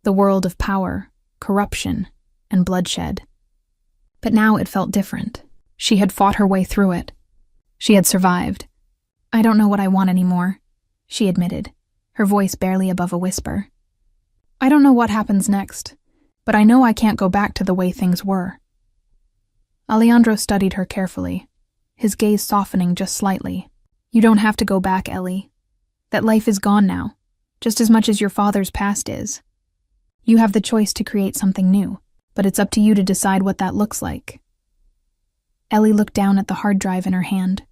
the world of power, corruption, and bloodshed. But now it felt different. She had fought her way through it. She had survived. "I don't know what I want anymore," she admitted, her voice barely above a whisper. "I don't know what happens next, but I know I can't go back to the way things were." Alejandro studied her carefully, his gaze softening just slightly. "You don't have to go back, Ellie. That life is gone now, just as much as your father's past is. You have the choice to create something new, but it's up to you to decide what that looks like." Ellie looked down at the hard drive in her hand,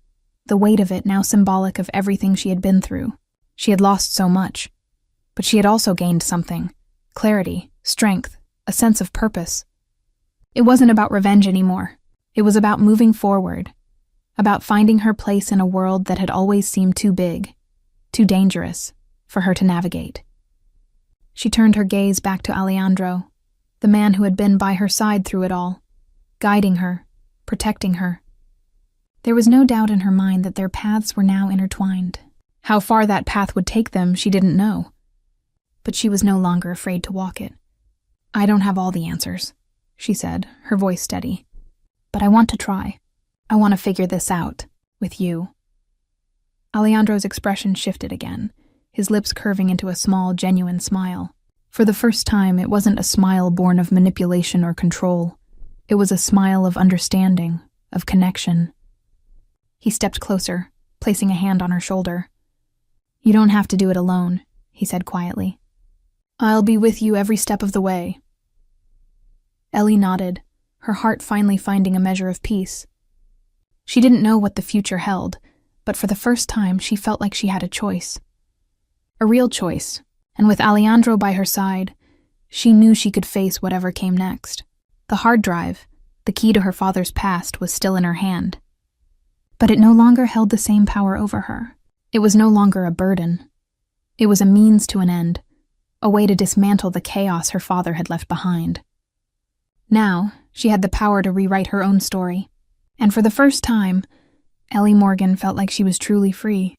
the weight of it now symbolic of everything she had been through. She had lost so much, but she had also gained something: clarity, strength, a sense of purpose. It wasn't about revenge anymore. It was about moving forward, about finding her place in a world that had always seemed too big, too dangerous, for her to navigate. She turned her gaze back to Alejandro, the man who had been by her side through it all, guiding her, protecting her. There was no doubt in her mind that their paths were now intertwined. How far that path would take them, she didn't know. But she was no longer afraid to walk it. "I don't have all the answers," she said, her voice steady. "But I want to try. I want to figure this out, with you." Alejandro's expression shifted again, his lips curving into a small, genuine smile. For the first time, it wasn't a smile born of manipulation or control. It was a smile of understanding, of connection. He stepped closer, placing a hand on her shoulder. "You don't have to do it alone," he said quietly. "I'll be with you every step of the way." Ellie nodded, her heart finally finding a measure of peace. She didn't know what the future held, but for the first time she felt like she had a choice. A real choice, and with Alejandro by her side, she knew she could face whatever came next. The hard drive, the key to her father's past, was still in her hand. But it no longer held the same power over her. It was no longer a burden. It was a means to an end, a way to dismantle the chaos her father had left behind. Now, she had the power to rewrite her own story, and for the first time, Ellie Morgan felt like she was truly free.